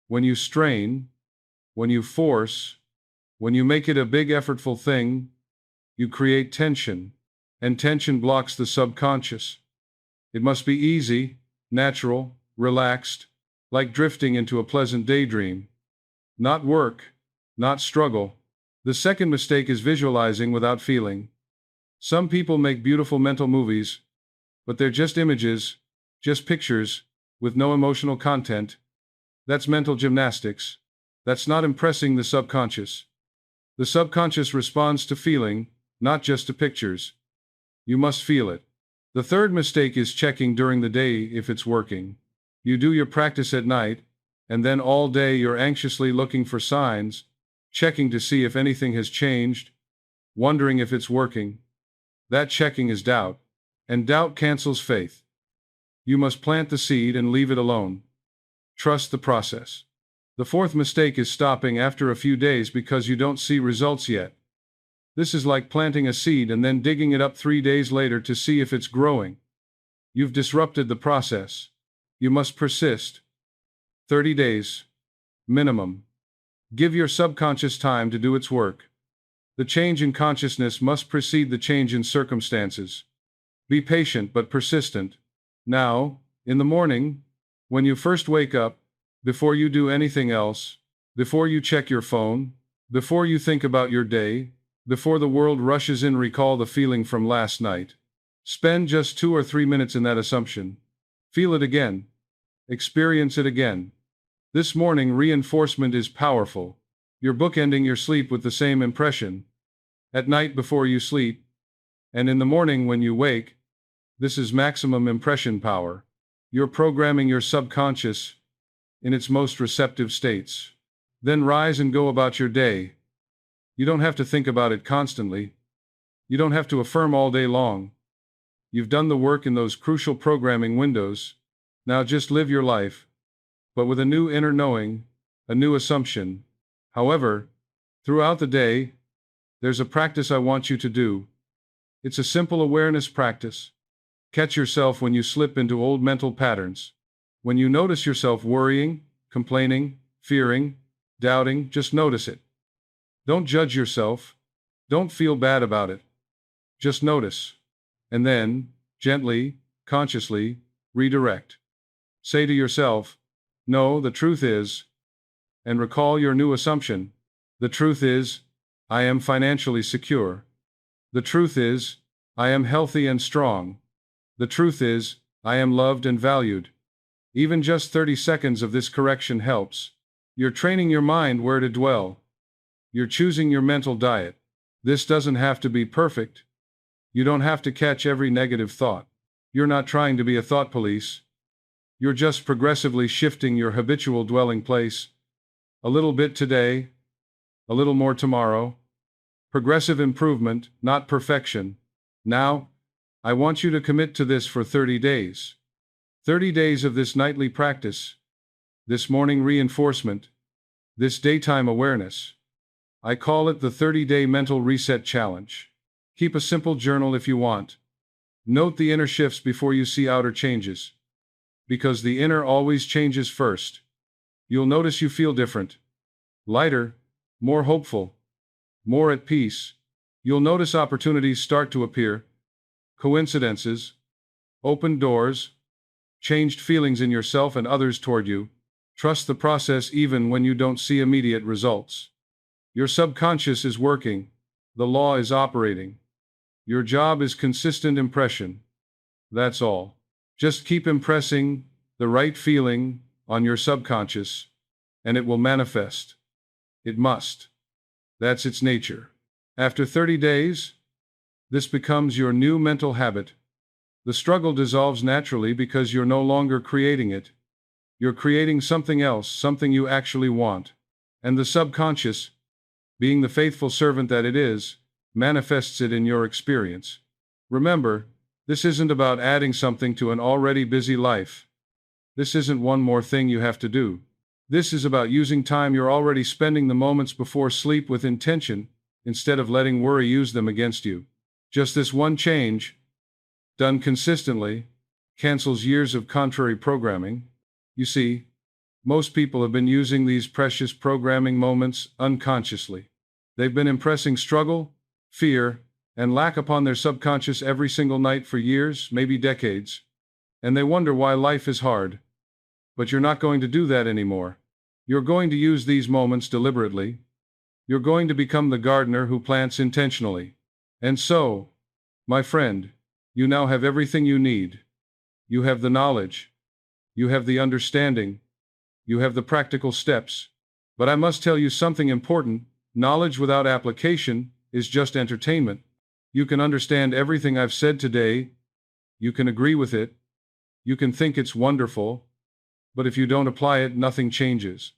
When you strain, when you force, when you make it a big effortful thing, you create tension, and tension blocks the subconscious. It must be easy, natural, relaxed, like drifting into a pleasant daydream. Not work, not struggle. The second mistake is visualizing without feeling. Some people make beautiful mental movies, but they're just images, just pictures, with no emotional content. That's mental gymnastics. That's not impressing the subconscious. The subconscious responds to feeling, not just to pictures. You must feel it. The third mistake is checking during the day if it's working. You do your practice at night, and then all day you're anxiously looking for signs, checking to see if anything has changed, wondering if it's working. That checking is doubt, and doubt cancels faith. You must plant the seed and leave it alone. Trust the process. The fourth mistake is stopping after a few days because you don't see results yet. This is like planting a seed and then digging it up 3 days later to see if it's growing. You've disrupted the process. You must persist. 30 days. Minimum. Give your subconscious time to do its work. The change in consciousness must precede the change in circumstances. Be patient but persistent. Now, in the morning, when you first wake up, before you do anything else, before you check your phone, before you think about your day, before the world rushes in, recall the feeling from last night. Spend just 2 or 3 minutes in that assumption. Feel it again. Experience it again. This morning reinforcement is powerful. You're bookending your sleep with the same impression. At night before you sleep, and in the morning when you wake, this is maximum impression power. You're programming your subconscious in its most receptive states. Then rise and go about your day. You don't have to think about it constantly. You don't have to affirm all day long. You've done the work in those crucial programming windows. Now just live your life, but with a new inner knowing, a new assumption. However, throughout the day, there's a practice I want you to do. It's a simple awareness practice. Catch yourself when you slip into old mental patterns. When you notice yourself worrying, complaining, fearing, doubting, just notice it. Don't judge yourself. Don't feel bad about it. Just notice. And then, gently, consciously, redirect. Say to yourself, "No, the truth is," and recall your new assumption. The truth is, I am financially secure. The truth is, I am healthy and strong. The truth is, I am loved and valued. Even just 30 seconds of this correction helps. You're training your mind where to dwell. You're choosing your mental diet. This doesn't have to be perfect. You don't have to catch every negative thought. You're not trying to be a thought police. You're just progressively shifting your habitual dwelling place. A little bit today, a little more tomorrow. Progressive improvement, not perfection. Now, I want you to commit to this for 30 days. 30 days of this nightly practice, this morning reinforcement, this daytime awareness. I call it the 30-day mental reset challenge. Keep a simple journal if you want. Note the inner shifts before you see outer changes. Because the inner always changes first. You'll notice you feel different. Lighter, more hopeful, more at peace. You'll notice opportunities start to appear. Coincidences, open doors, changed feelings in yourself and others toward you. Trust the process even when you don't see immediate results. Your subconscious is working. The law is operating. Your job is consistent impression. That's all. Just keep impressing the right feeling on your subconscious, and it will manifest. It must. That's its nature. After 30 days, this becomes your new mental habit. The struggle dissolves naturally because you're no longer creating it. You're creating something else, something you actually want. And the subconscious, being the faithful servant that it is, manifests it in your experience. Remember, this isn't about adding something to an already busy life. This isn't one more thing you have to do. This is about using time you're already spending the moments before sleep with intention, instead of letting worry use them against you. Just this one change, done consistently, cancels years of contrary programming. You see, most people have been using these precious programming moments unconsciously. They've been impressing struggle, fear, and lack upon their subconscious every single night for years, maybe decades. And they wonder why life is hard. But you're not going to do that anymore. You're going to use these moments deliberately. You're going to become the gardener who plants intentionally. And so, my friend, you now have everything you need. You have the knowledge. You have the understanding. You have the practical steps. But I must tell you something important. Knowledge without application is just entertainment. You can understand everything I've said today. You can agree with it. You can think it's wonderful. But if you don't apply it, nothing changes.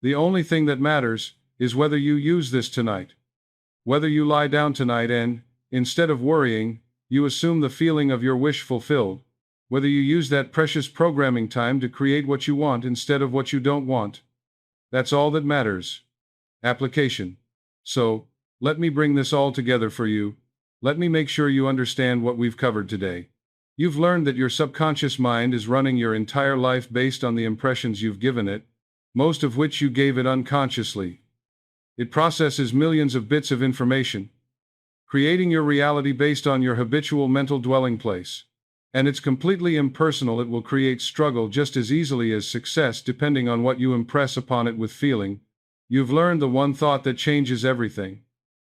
The only thing that matters is whether you use this tonight. Whether you lie down tonight and, instead of worrying, you assume the feeling of your wish fulfilled. Whether you use that precious programming time to create what you want instead of what you don't want. That's all that matters. Application. So, Let me bring this all together for you. Let me make sure you understand what we've covered today. You've learned that your subconscious mind is running your entire life based on the impressions you've given it, most of which you gave it unconsciously. It processes millions of bits of information, creating your reality based on your habitual mental dwelling place. And it's completely impersonal. It will create struggle just as easily as success depending on what you impress upon it with feeling. You've learned the one thought that changes everything.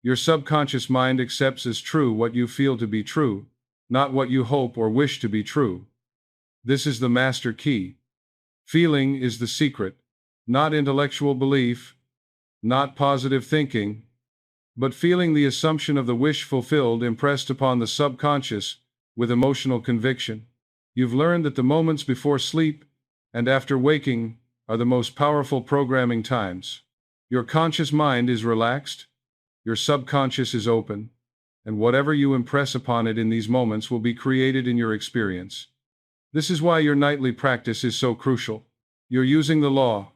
Your subconscious mind accepts as true what you feel to be true, not what you hope or wish to be true. This is the master key. Feeling is the secret, not intellectual belief, not positive thinking, but feeling, the assumption of the wish fulfilled impressed upon the subconscious with emotional conviction. You've learned that the moments before sleep and after waking are the most powerful programming times. Your conscious mind is relaxed, your subconscious is open, and whatever you impress upon it in these moments will be created in your experience. This is why your nightly practice is so crucial. You're using the law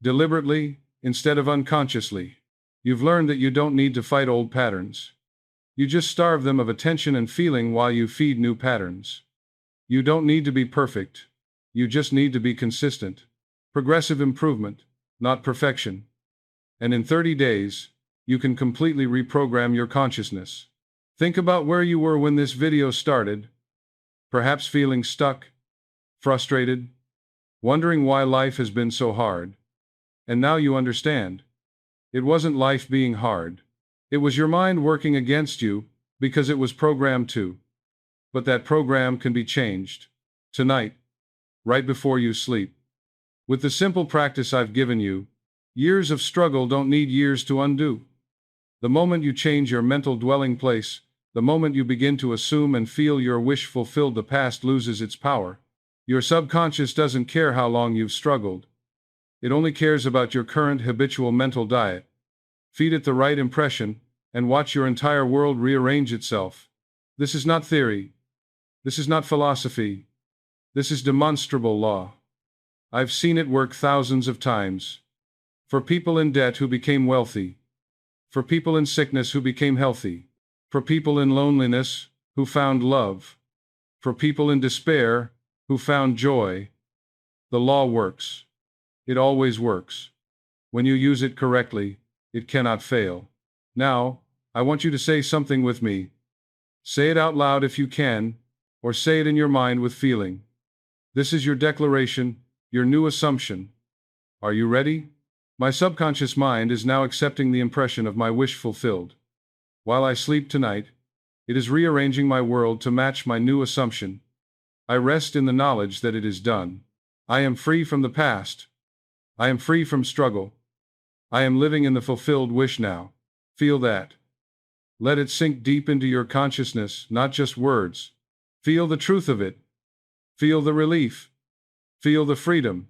deliberately instead of unconsciously. You've learned that you don't need to fight old patterns. You just starve them of attention and feeling while you feed new patterns. You don't need to be perfect. You just need to be consistent. Progressive improvement, not perfection. And in 30 days, you can completely reprogram your consciousness. Think about where you were when this video started. Perhaps feeling stuck, frustrated, wondering why life has been so hard. And now you understand. It wasn't life being hard. It was your mind working against you because it was programmed to. But that program can be changed. Tonight, right before you sleep. With the simple practice I've given you, years of struggle don't need years to undo. The moment you change your mental dwelling place, the moment you begin to assume and feel your wish fulfilled, the past loses its power. Your subconscious doesn't care how long you've struggled. It only cares about your current habitual mental diet. Feed it the right impression, and watch your entire world rearrange itself. This is not theory. This is not philosophy. This is demonstrable law. I've seen it work thousands of times. For people in debt who became wealthy. For people in sickness who became healthy. For people in loneliness who found love. For people in despair who found joy. The law works. It always works. When you use it correctly, it cannot fail. Now, I want you to say something with me. Say it out loud if you can, or say it in your mind with feeling. This is your declaration, your new assumption. Are you ready? My subconscious mind is now accepting the impression of my wish fulfilled. While I sleep tonight, it is rearranging my world to match my new assumption. I rest in the knowledge that it is done. I am free from the past. I am free from struggle. I am living in the fulfilled wish now. Feel that. Let it sink deep into your consciousness, not just words. Feel the truth of it. Feel the relief. Feel the freedom.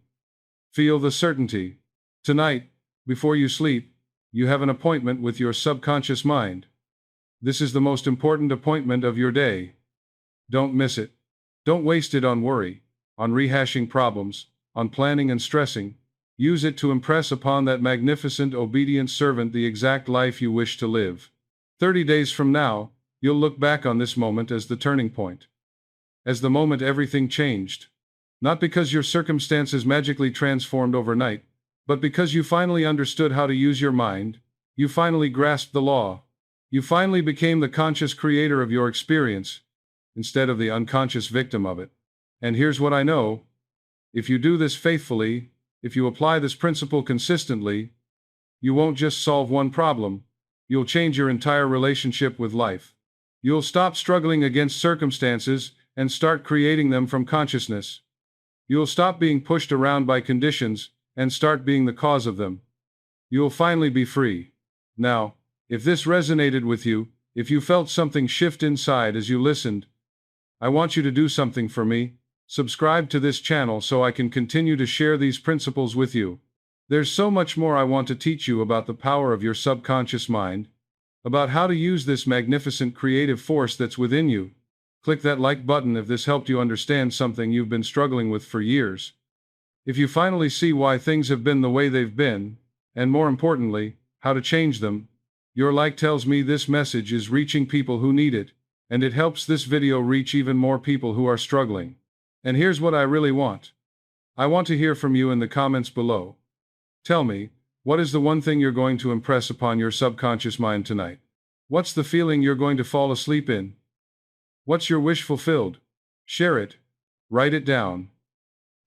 Feel the certainty. Tonight, before you sleep, you have an appointment with your subconscious mind. This is the most important appointment of your day. Don't miss it. Don't waste it on worry, on rehashing problems, on planning and stressing. Use it to impress upon that magnificent, obedient servant the exact life you wish to live. 30 days from now, you'll look back on this moment as the turning point. As the moment everything changed. Not because your circumstances magically transformed overnight, but because you finally understood how to use your mind, you finally grasped the law. You finally became the conscious creator of your experience, instead of the unconscious victim of it. And here's what I know. If you do this faithfully, if you apply this principle consistently, you won't just solve one problem, you'll change your entire relationship with life. You'll stop struggling against circumstances and start creating them from consciousness. You'll stop being pushed around by conditions and start being the cause of them. You'll finally be free. Now, if this resonated with you, if you felt something shift inside as you listened, I want you to do something for me. Subscribe to this channel so I can continue to share these principles with you. There's so much more I want to teach you about the power of your subconscious mind, about how to use this magnificent creative force that's within you. Click that like button if this helped you understand something you've been struggling with for years. If you finally see why things have been the way they've been, and more importantly, how to change them, Your like tells me this message is reaching people who need it, and it helps this video reach even more people who are struggling. And here's what I really want. I want to hear from you in the comments below. Tell me, what is the one thing you're going to impress upon your subconscious mind tonight? What's the feeling you're going to fall asleep in? What's your wish fulfilled? Share it. Write it down.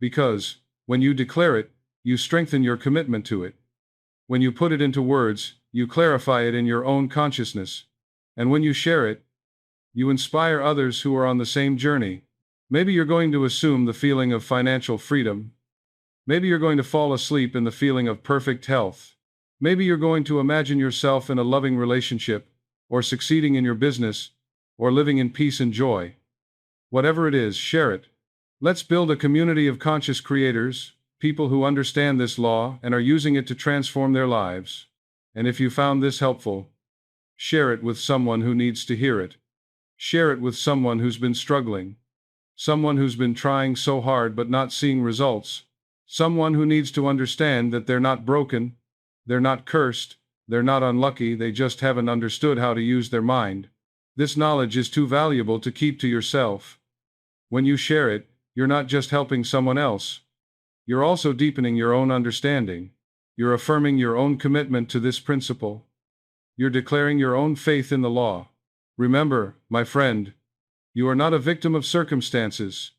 Because, when you declare it, you strengthen your commitment to it. When you put it into words, you clarify it in your own consciousness. And when you share it, you inspire others who are on the same journey. Maybe you're going to assume the feeling of financial freedom. Maybe you're going to fall asleep in the feeling of perfect health. Maybe you're going to imagine yourself in a loving relationship, or succeeding in your business, or living in peace and joy. Whatever it is, share it. Let's build a community of conscious creators, people who understand this law and are using it to transform their lives. And if you found this helpful, share it with someone who needs to hear it. Share it with someone who's been struggling. Someone who's been trying so hard but not seeing results. Someone who needs to understand that they're not broken, they're not cursed, they're not unlucky, they just haven't understood how to use their mind. This knowledge is too valuable to keep to yourself. When you share it, you're not just helping someone else. You're also deepening your own understanding. You're affirming your own commitment to this principle. You're declaring your own faith in the law. Remember, my friend, you are not a victim of circumstances.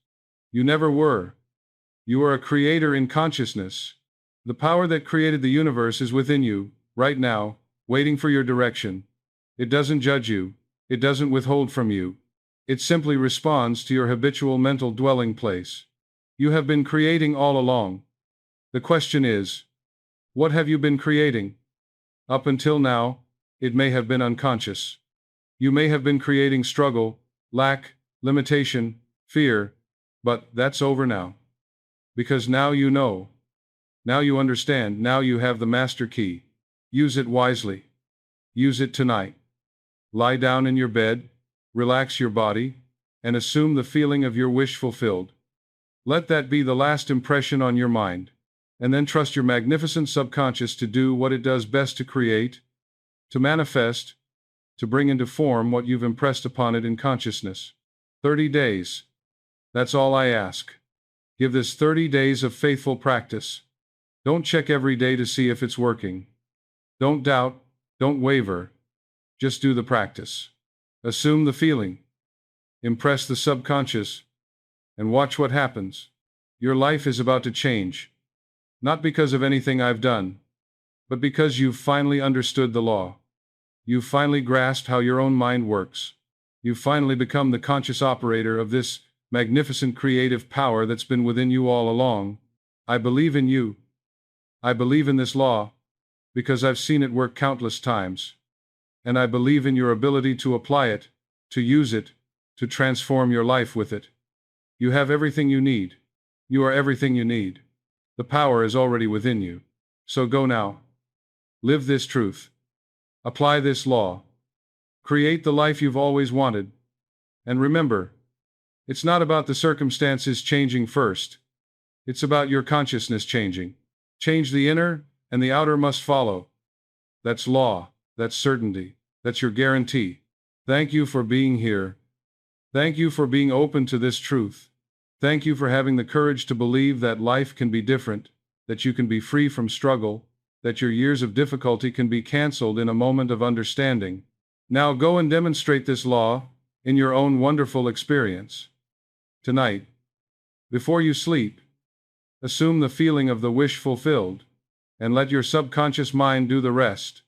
You never were. You are a creator in consciousness. The power that created the universe is within you, right now, waiting for your direction. It doesn't judge you. It doesn't withhold from you. It simply responds to your habitual mental dwelling place. You have been creating all along. The question is, what have you been creating? Up until now, it may have been unconscious. You may have been creating struggle, lack, limitation, fear, but that's over now. Because now you know. Now you understand. Now you have the master key. Use it wisely. Use it tonight. Lie down in your bed, relax your body, and assume the feeling of your wish fulfilled. Let that be the last impression on your mind, and then trust your magnificent subconscious to do what it does best, to create, to manifest, to bring into form what you've impressed upon it in consciousness. 30 days. That's all I ask. Give this 30 days of faithful practice. Don't check every day to see if it's working. Don't doubt, don't waver. Just do the practice. Assume the feeling. Impress the subconscious. And watch what happens. Your life is about to change. Not because of anything I've done, but because you've finally understood the law. You've finally grasped how your own mind works. You've finally become the conscious operator of this magnificent creative power that's been within you all along. I believe in you. I believe in this law, because I've seen it work countless times. And I believe in your ability to apply it, to use it, to transform your life with it. You have everything you need. You are everything you need. The power is already within you. So go now. Live this truth. Apply this law. Create the life you've always wanted. And remember, it's not about the circumstances changing first. It's about your consciousness changing. Change the inner, and the outer must follow. That's law. That's certainty. That's your guarantee. Thank you for being here. Thank you for being open to this truth. Thank you for having the courage to believe that life can be different, that you can be free from struggle, that your years of difficulty can be canceled in a moment of understanding. Now go and demonstrate this law in your own wonderful experience. Tonight, before you sleep, assume the feeling of the wish fulfilled, and let your subconscious mind do the rest.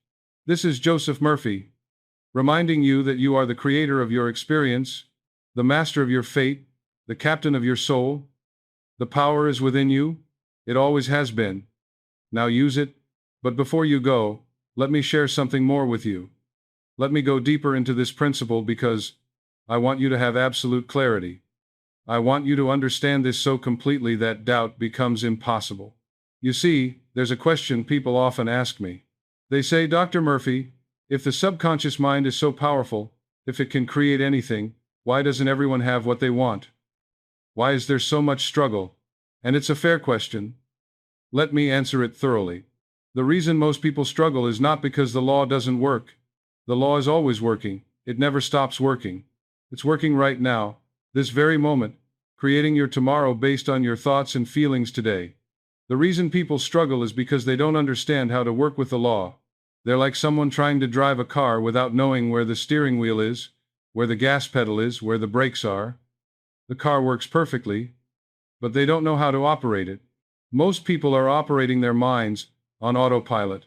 This is Joseph Murphy, reminding you that you are the creator of your experience, the master of your fate, the captain of your soul. The power is within you. It always has been. Now use it. But before you go, let me share something more with you. Let me go deeper into this principle because I want you to have absolute clarity. I want you to understand this so completely that doubt becomes impossible. You see, there's a question people often ask me. They say, Dr. Murphy, if the subconscious mind is so powerful, if it can create anything, why doesn't everyone have what they want? Why is there so much struggle? And it's a fair question. Let me answer it thoroughly. The reason most people struggle is not because the law doesn't work. The law is always working. It never stops working. It's working right now, this very moment, creating your tomorrow based on your thoughts and feelings today. The reason people struggle is because they don't understand how to work with the law. They're like someone trying to drive a car without knowing where the steering wheel is, where the gas pedal is, where the brakes are. The car works perfectly, but they don't know how to operate it. Most people are operating their minds on autopilot.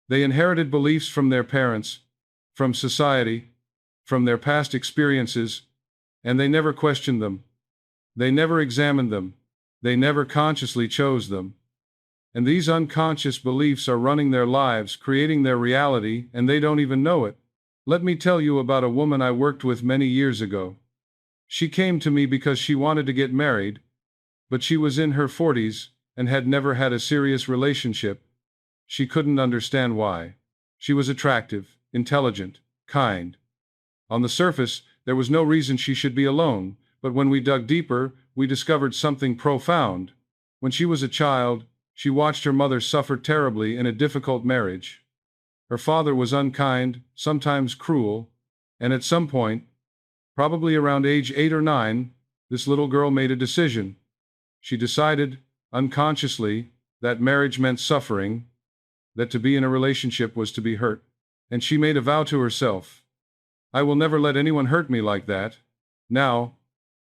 They inherited beliefs from their parents, from society, from their past experiences, and they never questioned them. They never examined them. They never consciously chose them. And these unconscious beliefs are running their lives, creating their reality, and they don't even know it. Let me tell you about a woman I worked with many years ago. She came to me because she wanted to get married, but she was in her 40s and had never had a serious relationship. She couldn't understand why. She was attractive, intelligent, kind. On the surface, there was no reason she should be alone, but when we dug deeper, we discovered something profound. When she was a child, she watched her mother suffer terribly in a difficult marriage. Her father was unkind, sometimes cruel, and at some point, probably around age 8 or 9, this little girl made a decision. She decided, unconsciously, that marriage meant suffering, that to be in a relationship was to be hurt. And she made a vow to herself. I will never let anyone hurt me like that. Now,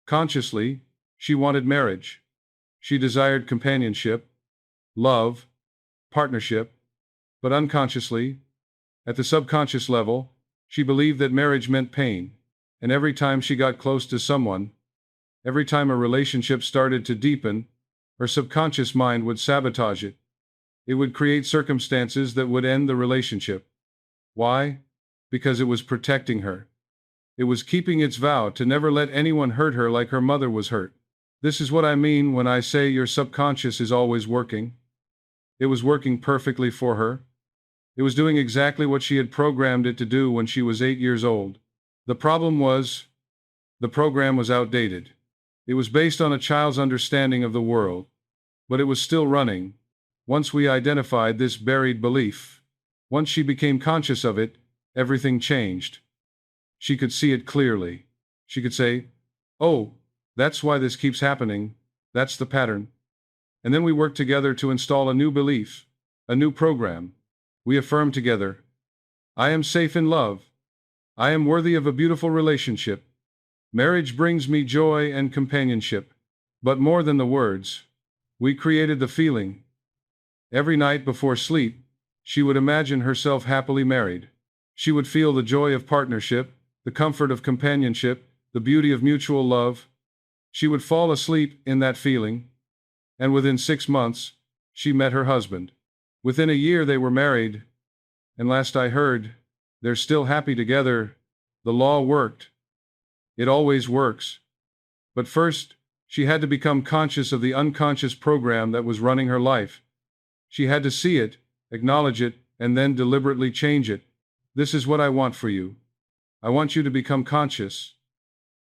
consciously, she wanted marriage. She desired companionship, love, partnership, but unconsciously, at the subconscious level, she believed that marriage meant pain, and every time she got close to someone, every time a relationship started to deepen, her subconscious mind would sabotage it. It would create circumstances that would end the relationship. Why? Because it was protecting her. It was keeping its vow to never let anyone hurt her like her mother was hurt. This is what I mean when I say your subconscious is always working. It was working perfectly for her. It was doing exactly what she had programmed it to do when she was 8 years old. The problem was, the program was outdated. It was based on a child's understanding of the world, but it was still running. Once we identified this buried belief, once she became conscious of it, everything changed. She could see it clearly. She could say, "Oh, that's why this keeps happening. That's the pattern." And then we worked together to install a new belief, a new program. We affirmed together, "I am safe in love. I am worthy of a beautiful relationship. Marriage brings me joy and companionship." But more than the words, we created the feeling. Every night before sleep, she would imagine herself happily married. She would feel the joy of partnership, the comfort of companionship, the beauty of mutual love. She would fall asleep in that feeling, and within 6 months, she met her husband. Within a year they were married, and last I heard, they're still happy together. The law worked. It always works. But first, she had to become conscious of the unconscious program that was running her life. She had to see it, acknowledge it, and then deliberately change it. This is what I want for you. I want you to become conscious.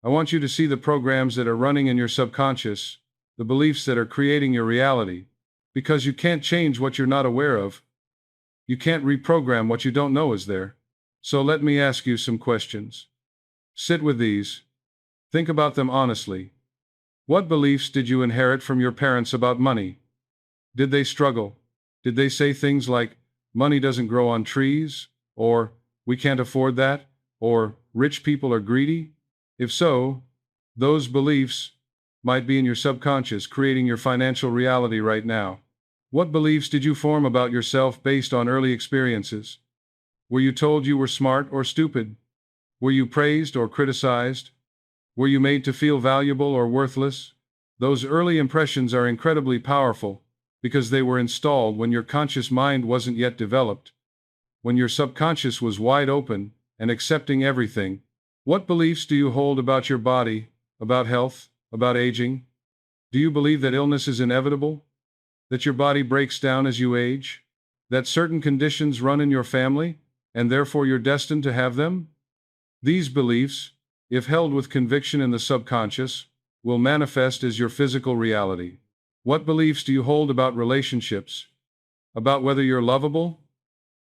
I want you to see the programs that are running in your subconscious, the beliefs that are creating your reality. Because you can't change what you're not aware of. You can't reprogram what you don't know is there. So let me ask you some questions. Sit with these. Think about them honestly. What beliefs did you inherit from your parents about money? Did they struggle? Did they say things like, "Money doesn't grow on trees," or "We can't afford that," or "Rich people are greedy"? If so, those beliefs might be in your subconscious creating your financial reality right now. What beliefs did you form about yourself based on early experiences? Were you told you were smart or stupid? Were you praised or criticized? Were you made to feel valuable or worthless? Those early impressions are incredibly powerful because they were installed when your conscious mind wasn't yet developed, when your subconscious was wide open and accepting everything. What beliefs do you hold about your body, about health, about aging? Do you believe that illness is inevitable? That your body breaks down as you age? That certain conditions run in your family, and therefore you're destined to have them? These beliefs, if held with conviction in the subconscious, will manifest as your physical reality. What beliefs do you hold about relationships? About whether you're lovable?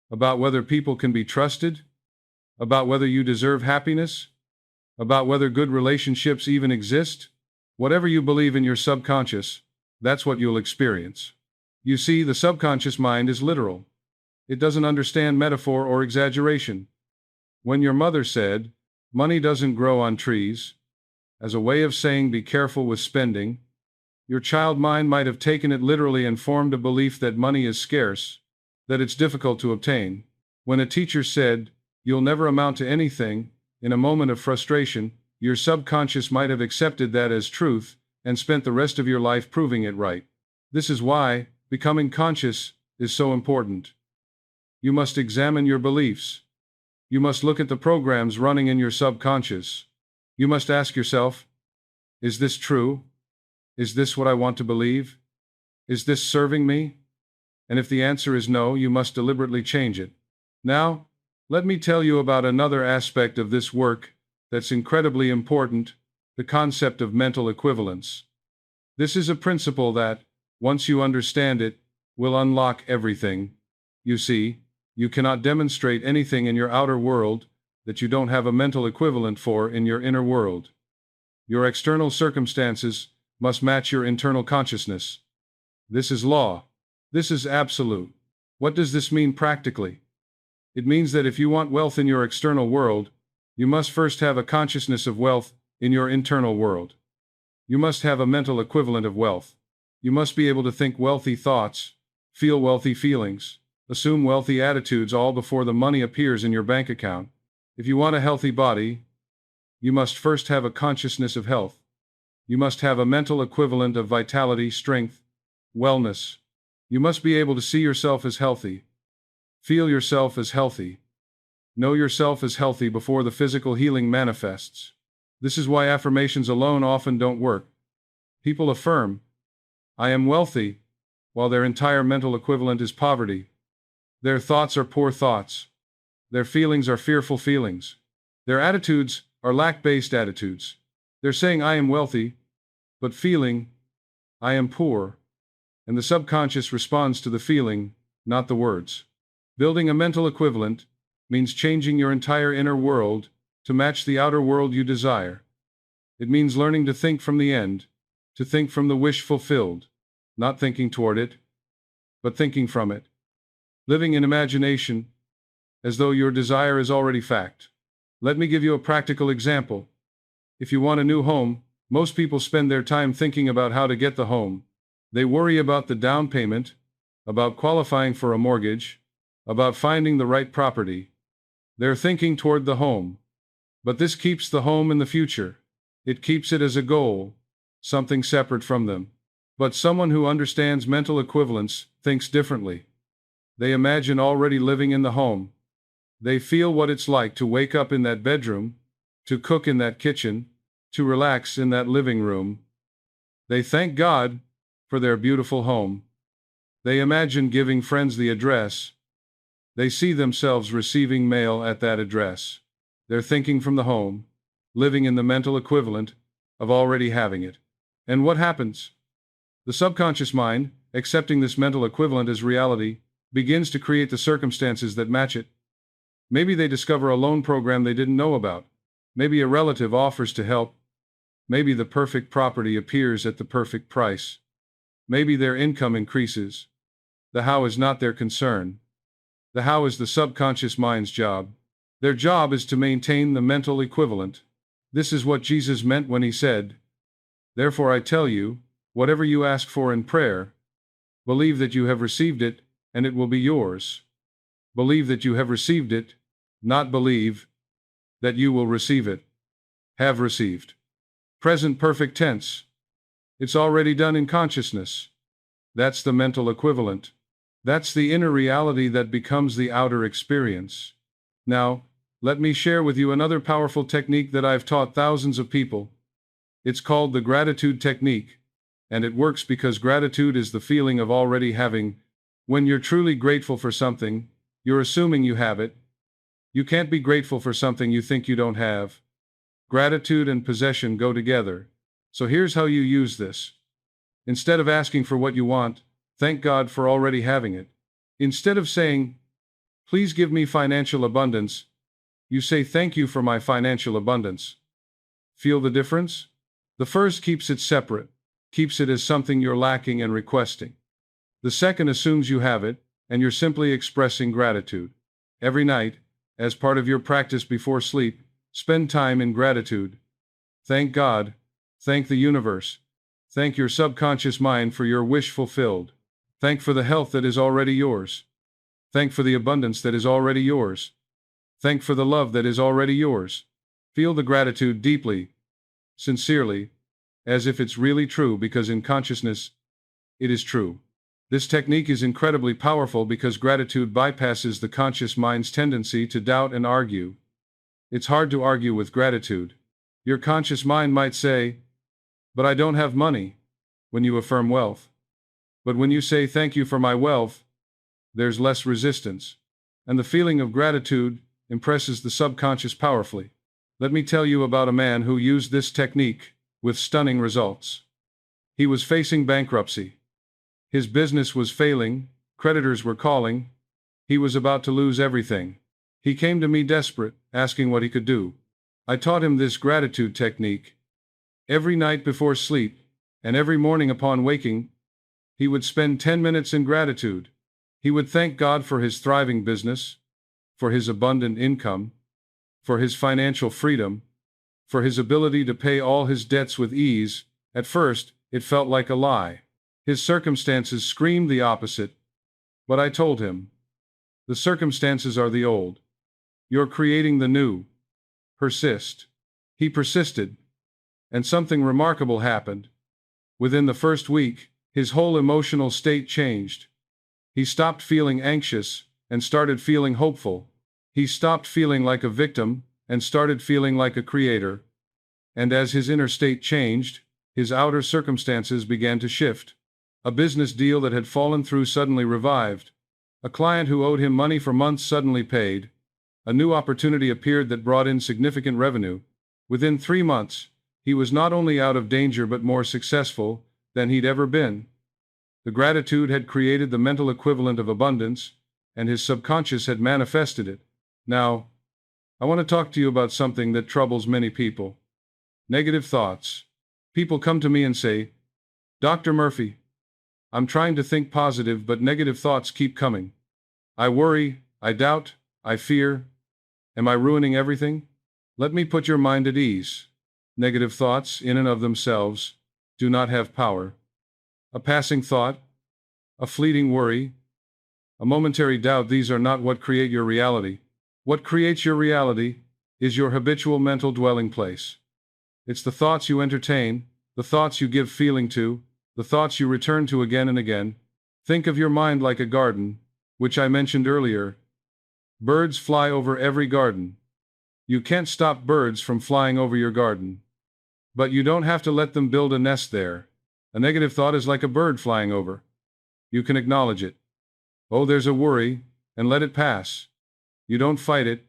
About whether people can be trusted? About whether you deserve happiness? About whether good relationships even exist? Whatever you believe in your subconscious, that's what you'll experience. You see, the subconscious mind is literal. It doesn't understand metaphor or exaggeration. When your mother said, "Money doesn't grow on trees," as a way of saying be careful with spending, your child mind might have taken it literally and formed a belief that money is scarce, that it's difficult to obtain. When a teacher said, "You'll never amount to anything," in a moment of frustration, your subconscious might have accepted that as truth and spent the rest of your life proving it right. This is why becoming conscious is so important. You must examine your beliefs. You must look at the programs running in your subconscious. You must ask yourself, is this true? Is this what I want to believe? Is this serving me? And if the answer is no, you must deliberately change it. Now, let me tell you about another aspect of this work that's incredibly important, the concept of mental equivalence. This is a principle that, once you understand it, will unlock everything. You see, you cannot demonstrate anything in your outer world that you don't have a mental equivalent for in your inner world. Your external circumstances must match your internal consciousness. This is law. This is absolute. What does this mean practically? It means that if you want wealth in your external world, you must first have a consciousness of wealth in your internal world. You must have a mental equivalent of wealth. You must be able to think wealthy thoughts, feel wealthy feelings, assume wealthy attitudes all before the money appears in your bank account. If you want a healthy body, you must first have a consciousness of health. You must have a mental equivalent of vitality, strength, wellness. You must be able to see yourself as healthy, feel yourself as healthy, know yourself as healthy before the physical healing manifests. This is why affirmations alone often don't work. People affirm, "I am wealthy," while their entire mental equivalent is poverty. Their thoughts are poor thoughts. Their feelings are fearful feelings. Their attitudes are lack-based attitudes. They're saying, "I am wealthy," but feeling, "I am poor." And the subconscious responds to the feeling, not the words. Building a mental equivalent means changing your entire inner world to match the outer world you desire. It means learning to think from the end, to think from the wish fulfilled, not thinking toward it, but thinking from it. Living in imagination, as though your desire is already fact. Let me give you a practical example. If you want a new home, most people spend their time thinking about how to get the home. They worry about the down payment, about qualifying for a mortgage, about finding the right property. They're thinking toward the home. But this keeps the home in the future. It keeps it as a goal, something separate from them. But someone who understands mental equivalence thinks differently. They imagine already living in the home. They feel what it's like to wake up in that bedroom, to cook in that kitchen, to relax in that living room. They thank God for their beautiful home. They imagine giving friends the address. They see themselves receiving mail at that address. They're thinking from the home, living in the mental equivalent of already having it. And what happens? The subconscious mind, accepting this mental equivalent as reality, begins to create the circumstances that match it. Maybe they discover a loan program they didn't know about. Maybe a relative offers to help. Maybe the perfect property appears at the perfect price. Maybe their income increases. The how is not their concern. The how is the subconscious mind's job. Their job is to maintain the mental equivalent. This is what Jesus meant when he said, "Therefore I tell you, whatever you ask for in prayer, believe that you have received it, and it will be yours." Believe that you have received it, not believe that you will receive it. Have received. Present perfect tense. It's already done in consciousness. That's the mental equivalent. That's the inner reality that becomes the outer experience. Now, let me share with you another powerful technique that I've taught thousands of people. It's called the gratitude technique, and it works because gratitude is the feeling of already having. When you're truly grateful for something, you're assuming you have it. You can't be grateful for something you think you don't have. Gratitude and possession go together. So here's how you use this. Instead of asking for what you want, thank God for already having it. Instead of saying, "Please give me financial abundance," You say thank you for my financial abundance. Feel the difference? The first keeps it separate, keeps it as something you're lacking and requesting. The second assumes you have it, and you're simply expressing gratitude. Every night, as part of your practice before sleep, spend time in gratitude. Thank God, thank the universe, thank your subconscious mind for your wish fulfilled. Thank for the health that is already yours. Thank for the abundance that is already yours. Thank for the love that is already yours. Feel the gratitude deeply, sincerely, as if it's really true, because in consciousness, it is true. This technique is incredibly powerful because gratitude bypasses the conscious mind's tendency to doubt and argue. It's hard to argue with gratitude. Your conscious mind might say, "But I don't have money," when you affirm wealth. But when you say thank you for my wealth, there's less resistance. And the feeling of gratitude impresses the subconscious powerfully. Let me tell you about a man who used this technique with stunning results. He was facing bankruptcy. His business was failing, creditors were calling, he was about to lose everything. He came to me desperate, asking what he could do. I taught him this gratitude technique. Every night before sleep, and every morning upon waking, he would spend 10 minutes in gratitude. He would thank God for his thriving business, for his abundant income, for his financial freedom, for his ability to pay all his debts with ease. At first, it felt like a lie. His circumstances screamed the opposite. But I told him, the circumstances are the old. You're creating the new. Persist. He persisted. And something remarkable happened. Within the first week, his whole emotional state changed. He stopped feeling anxious and started feeling hopeful. He stopped feeling like a victim and started feeling like a creator. And as his inner state changed, his outer circumstances began to shift. A business deal that had fallen through suddenly revived. A client who owed him money for months suddenly paid. A new opportunity appeared that brought in significant revenue. Within 3 months, he was not only out of danger but more successful than he'd ever been. The gratitude had created the mental equivalent of abundance, and his subconscious had manifested it. Now, I want to talk to you about something that troubles many people. Negative thoughts. People come to me and say, "Dr. Murphy, I'm trying to think positive, but negative thoughts keep coming. I worry, I doubt, I fear. Am I ruining everything?" Let me put your mind at ease. Negative thoughts, in and of themselves, do not have power. A passing thought, a fleeting worry, a momentary doubt, these are not what create your reality. What creates your reality is your habitual mental dwelling place. It's the thoughts you entertain, the thoughts you give feeling to, the thoughts you return to again and again. Think of your mind like a garden, which I mentioned earlier. Birds fly over every garden. You can't stop birds from flying over your garden. But you don't have to let them build a nest there. A negative thought is like a bird flying over. You can acknowledge it. Oh, there's a worry, and let it pass. You don't fight it.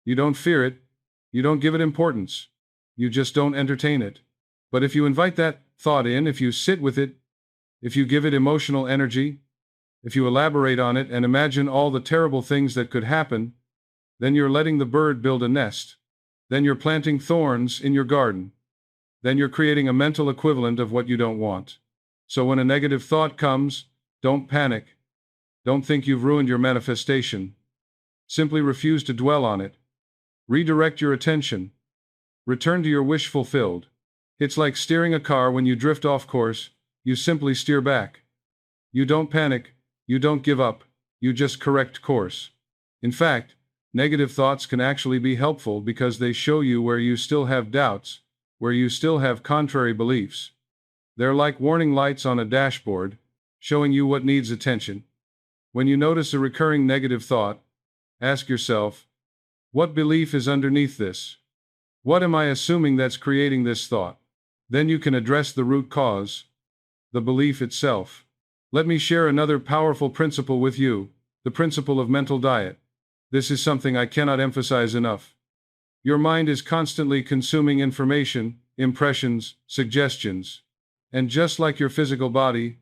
You don't fear it. You don't give it importance. You just don't entertain it. But if you invite that thought in, if you sit with it, if you give it emotional energy, if you elaborate on it and imagine all the terrible things that could happen, then you're letting the bird build a nest. Then you're planting thorns in your garden. Then you're creating a mental equivalent of what you don't want. So when a negative thought comes, don't panic. Don't think you've ruined your manifestation. Simply refuse to dwell on it. Redirect your attention. Return to your wish fulfilled. It's like steering a car. When you drift off course, you simply steer back. You don't panic, you don't give up, you just correct course. In fact, negative thoughts can actually be helpful because they show you where you still have doubts, where you still have contrary beliefs. They're like warning lights on a dashboard, showing you what needs attention. When you notice a recurring negative thought, ask yourself, what belief is underneath this? What am I assuming that's creating this thought? Then you can address the root cause, the belief itself. Let me share another powerful principle with you, the principle of mental diet. This is something I cannot emphasize enough. Your mind is constantly consuming information, impressions, suggestions. And just like your physical body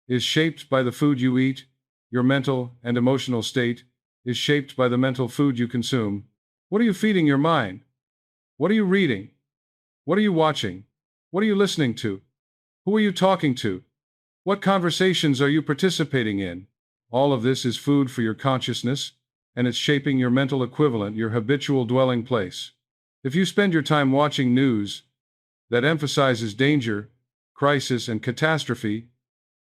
is shaped by the food you eat, your mental and emotional state is shaped by the mental food you consume. What are you feeding your mind? What are you reading? What are you watching? What are you listening to? Who are you talking to? What conversations are you participating in? All of this is food for your consciousness, and it's shaping your mental equivalent, your habitual dwelling place. If you spend your time watching news that emphasizes danger, crisis, and catastrophe,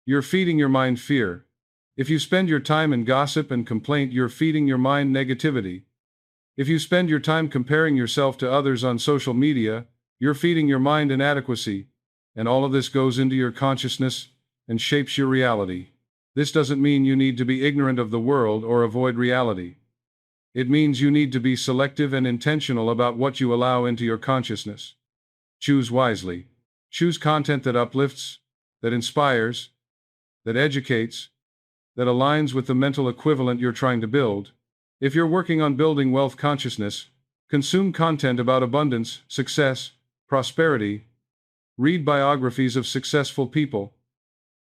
you're feeding your mind fear. If you spend your time in gossip and complaint, you're feeding your mind negativity. If you spend your time comparing yourself to others on social media, you're feeding your mind inadequacy, and all of this goes into your consciousness and shapes your reality. This doesn't mean you need to be ignorant of the world or avoid reality. It means you need to be selective and intentional about what you allow into your consciousness. Choose wisely. Choose content that uplifts, that inspires, that educates, that aligns with the mental equivalent you're trying to build. If you're working on building wealth consciousness, consume content about abundance, success, prosperity. Read biographies of successful people.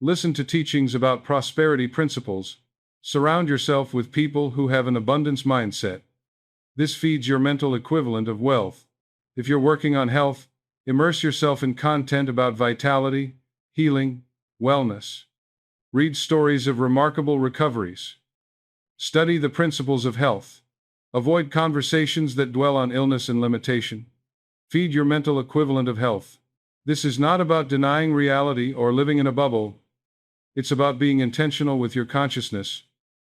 Listen to teachings about prosperity principles. Surround yourself with people who have an abundance mindset. This feeds your mental equivalent of wealth. If you're working on health, immerse yourself in content about vitality, healing, wellness. Read stories of remarkable recoveries. Study the principles of health. Avoid conversations that dwell on illness and limitation. Feed your mental equivalent of health. This is not about denying reality or living in a bubble. It's about being intentional with your consciousness.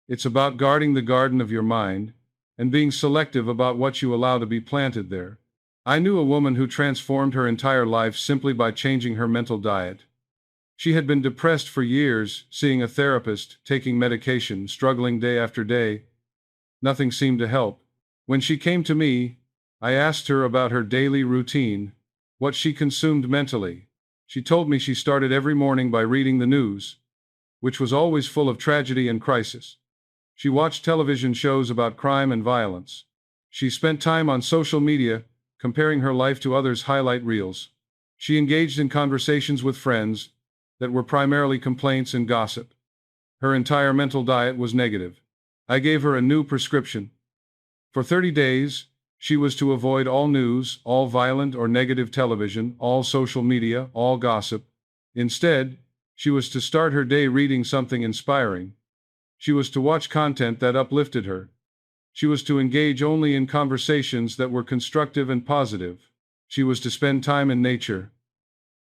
It's about guarding the garden of your mind and being selective about what you allow to be planted there. I knew a woman who transformed her entire life simply by changing her mental diet. She had been depressed for years, seeing a therapist, taking medication, struggling day after day. Nothing seemed to help. When she came to me, I asked her about her daily routine, what she consumed mentally. She told me she started every morning by reading the news, which was always full of tragedy and crisis. She watched television shows about crime and violence. She spent time on social media, comparing her life to others' highlight reels. She engaged in conversations with friends that were primarily complaints and gossip. Her entire mental diet was negative. I gave her a new prescription. For 30 days, she was to avoid all news, all violent or negative television, all social media, all gossip. Instead, she was to start her day reading something inspiring. She was to watch content that uplifted her. She was to engage only in conversations that were constructive and positive. She was to spend time in nature.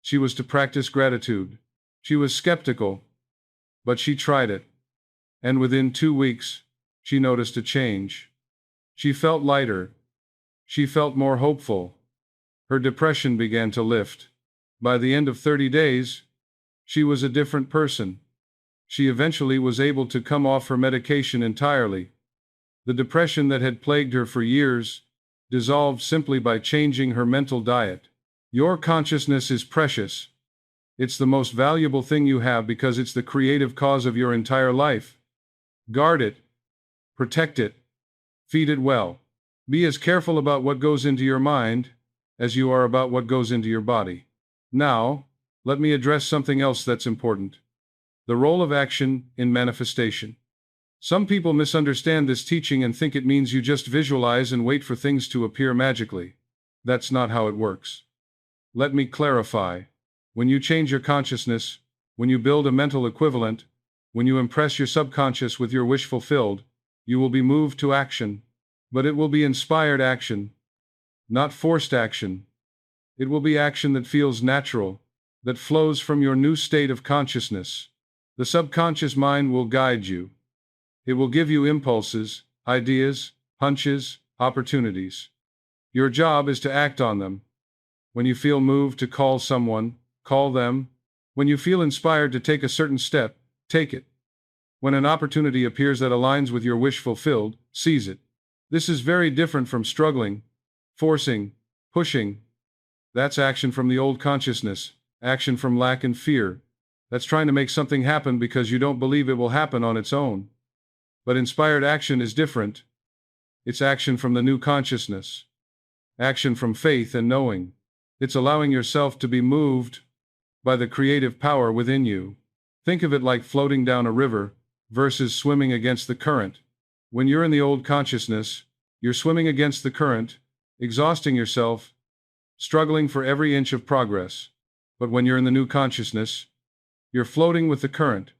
She was to practice gratitude. She was skeptical, but she tried it. And within 2 weeks, she noticed a change. She felt lighter. She felt more hopeful. Her depression began to lift. By the end of 30 days, she was a different person. She eventually was able to come off her medication entirely. The depression that had plagued her for years dissolved simply by changing her mental diet. Your consciousness is precious. It's the most valuable thing you have because it's the creative cause of your entire life. Guard it. Protect it. Feed it well. Be as careful about what goes into your mind as you are about what goes into your body. Now, let me address something else that's important. The role of action in manifestation. Some people misunderstand this teaching and think it means you just visualize and wait for things to appear magically. That's not how it works. Let me clarify. When you change your consciousness, when you build a mental equivalent, when you impress your subconscious with your wish fulfilled, you will be moved to action. But it will be inspired action, not forced action. It will be action that feels natural, that flows from your new state of consciousness. The subconscious mind will guide you. It will give you impulses, ideas, hunches, opportunities. Your job is to act on them. When you feel moved to call someone, call them. When you feel inspired to take a certain step, take it. When an opportunity appears that aligns with your wish fulfilled, seize it. This is very different from struggling, forcing, pushing. That's action from the old consciousness, action from lack and fear. That's trying to make something happen because you don't believe it will happen on its own. But inspired action is different. It's action from the new consciousness. Action from faith and knowing. It's allowing yourself to be moved by the creative power within you. Think of it like floating down a river versus swimming against the current. When you're in the old consciousness, You're swimming against the current, exhausting yourself, struggling for every inch of progress. But when you're in the new consciousness, you're floating with the current.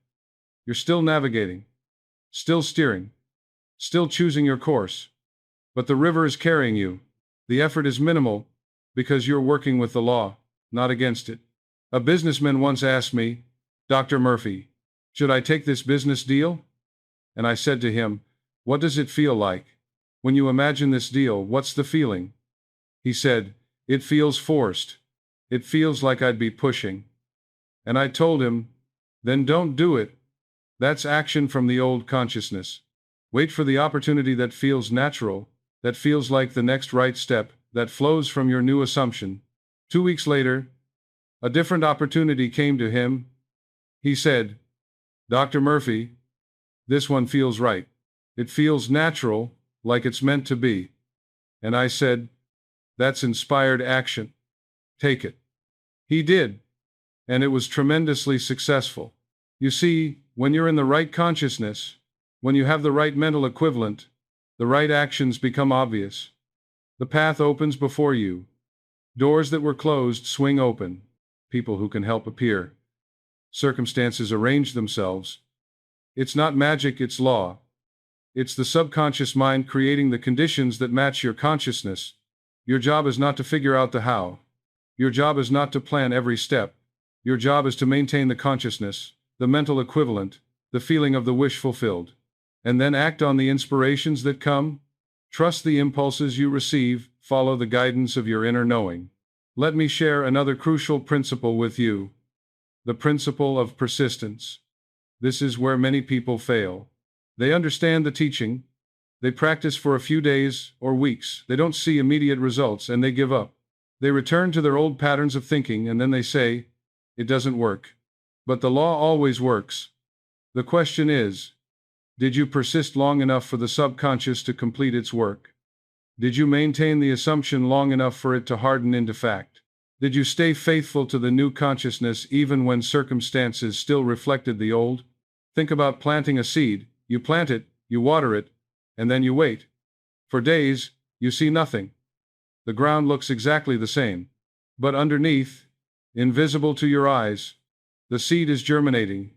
You're still navigating, still steering, still choosing your course. But the river is carrying you. The effort is minimal because you're working with the law, not against it. A businessman once asked me, "Dr. Murphy, should I take this business deal?" And I said to him, "What does it feel like? When you imagine this deal, what's the feeling?" He said, "It feels forced. It feels like I'd be pushing." And I told him, "Then don't do it. That's action from the old consciousness. Wait for the opportunity that feels natural, that feels like the next right step, that flows from your new assumption." 2 weeks later, a different opportunity came to him. He said, "Dr. Murphy, this one feels right. It feels natural, like it's meant to be." And I said, "That's inspired action. Take it." He did, and it was tremendously successful. You see, when you're in the right consciousness, when you have the right mental equivalent, the right actions become obvious. The path opens before you. Doors that were closed swing open. People who can help appear. Circumstances arrange themselves. It's not magic, it's law. It's the subconscious mind creating the conditions that match your consciousness. Your job is not to figure out the how. Your job is not to plan every step. Your job is to maintain the consciousness, the mental equivalent, the feeling of the wish fulfilled. And then act on the inspirations that come. Trust the impulses you receive, follow the guidance of your inner knowing. Let me share another crucial principle with you. The principle of persistence. This is where many people fail. They understand the teaching. They practice for a few days or weeks. They don't see immediate results and they give up. They return to their old patterns of thinking and then they say, "It doesn't work." But the law always works. The question is, did you persist long enough for the subconscious to complete its work? Did you maintain the assumption long enough for it to harden into fact? Did you stay faithful to the new consciousness even when circumstances still reflected the old? Think about planting a seed. You plant it, you water it, and then you wait. For days, you see nothing. The ground looks exactly the same. But underneath, invisible to your eyes, the seed is germinating.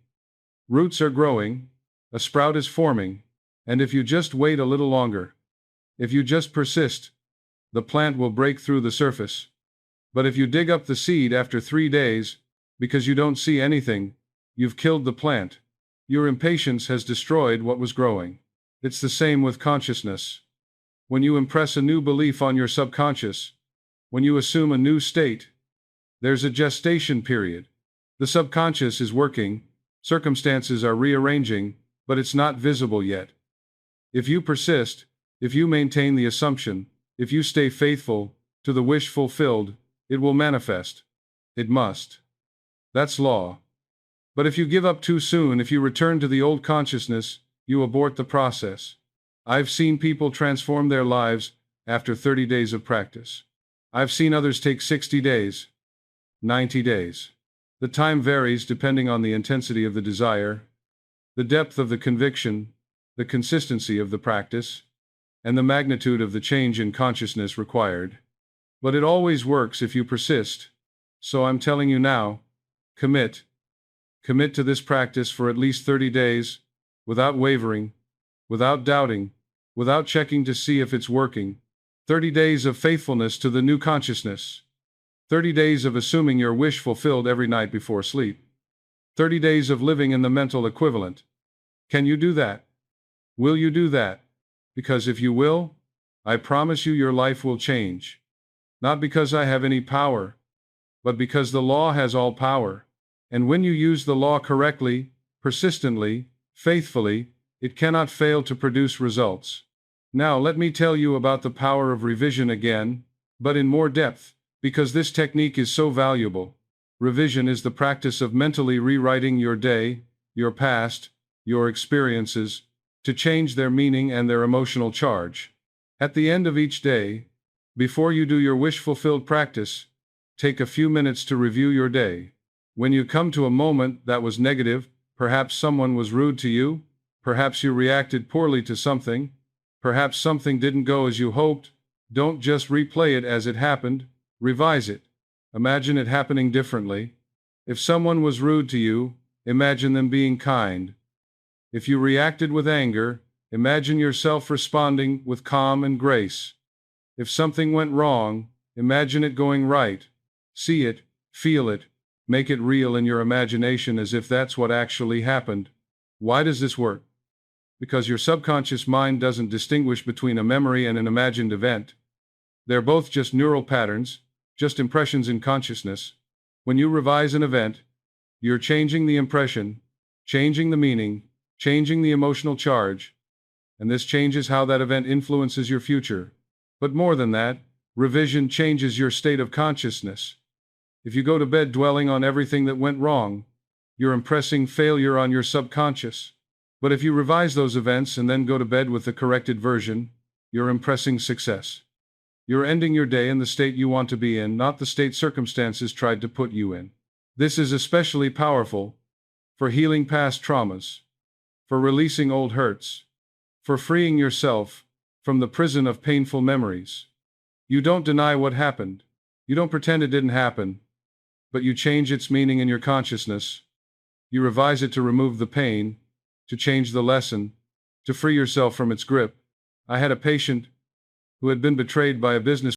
Roots are growing, a sprout is forming, and if you just wait a little longer, if you just persist, the plant will break through the surface. But if you dig up the seed after 3 days, because you don't see anything, you've killed the plant. Your impatience has destroyed what was growing. It's the same with consciousness. When you impress a new belief on your subconscious, when you assume a new state, there's a gestation period. The subconscious is working, circumstances are rearranging, but it's not visible yet. If you persist, if you maintain the assumption, if you stay faithful to the wish fulfilled, it will manifest. It must. That's law. But if you give up too soon, if you return to the old consciousness, you abort the process. I've seen people transform their lives after 30 days of practice. I've seen others take 60 days, 90 days. The time varies depending on the intensity of the desire, the depth of the conviction, the consistency of the practice, and the magnitude of the change in consciousness required. But it always works if you persist. So I'm telling you now, commit. Commit to this practice for at least 30 days, without wavering, without doubting, without checking to see if it's working. 30 days of faithfulness to the new consciousness. 30 days of assuming your wish fulfilled every night before sleep. 30 days of living in the mental equivalent. Can you do that? Will you do that? Because if you will, I promise you your life will change. Not because I have any power, but because the law has all power. And when you use the law correctly, persistently, faithfully, it cannot fail to produce results. Now let me tell you about the power of revision again, but in more depth, because this technique is so valuable. Revision is the practice of mentally rewriting your day, your past, your experiences, to change their meaning and their emotional charge. At the end of each day, before you do your wish-fulfilled practice, take a few minutes to review your day. When you come to a moment that was negative, perhaps someone was rude to you, perhaps you reacted poorly to something, Perhaps something didn't go as you hoped. Don't just replay it as it happened, revise it. Imagine it happening differently. If someone was rude to you, imagine them being kind. If you reacted with anger, imagine yourself responding with calm and grace. If something went wrong, imagine it going right. See it, feel it, make it real in your imagination as if that's what actually happened. Why does this work? Because your subconscious mind doesn't distinguish between a memory and an imagined event. They're both just neural patterns, just impressions in consciousness. When you revise an event, you're changing the impression, changing the meaning, changing the emotional charge, and this changes how that event influences your future. But more than that, revision changes your state of consciousness. If you go to bed dwelling on everything that went wrong, you're impressing failure on your subconscious. But if you revise those events and then go to bed with the corrected version, you're impressing success. You're ending your day in the state you want to be in, not the state circumstances tried to put you in. This is especially powerful for healing past traumas, for releasing old hurts, for freeing yourself from the prison of painful memories. You don't deny what happened. You don't pretend it didn't happen, but you change its meaning in your consciousness. You revise it to remove the pain, to change the lesson, to free yourself from its grip. I had a patient who had been betrayed by a business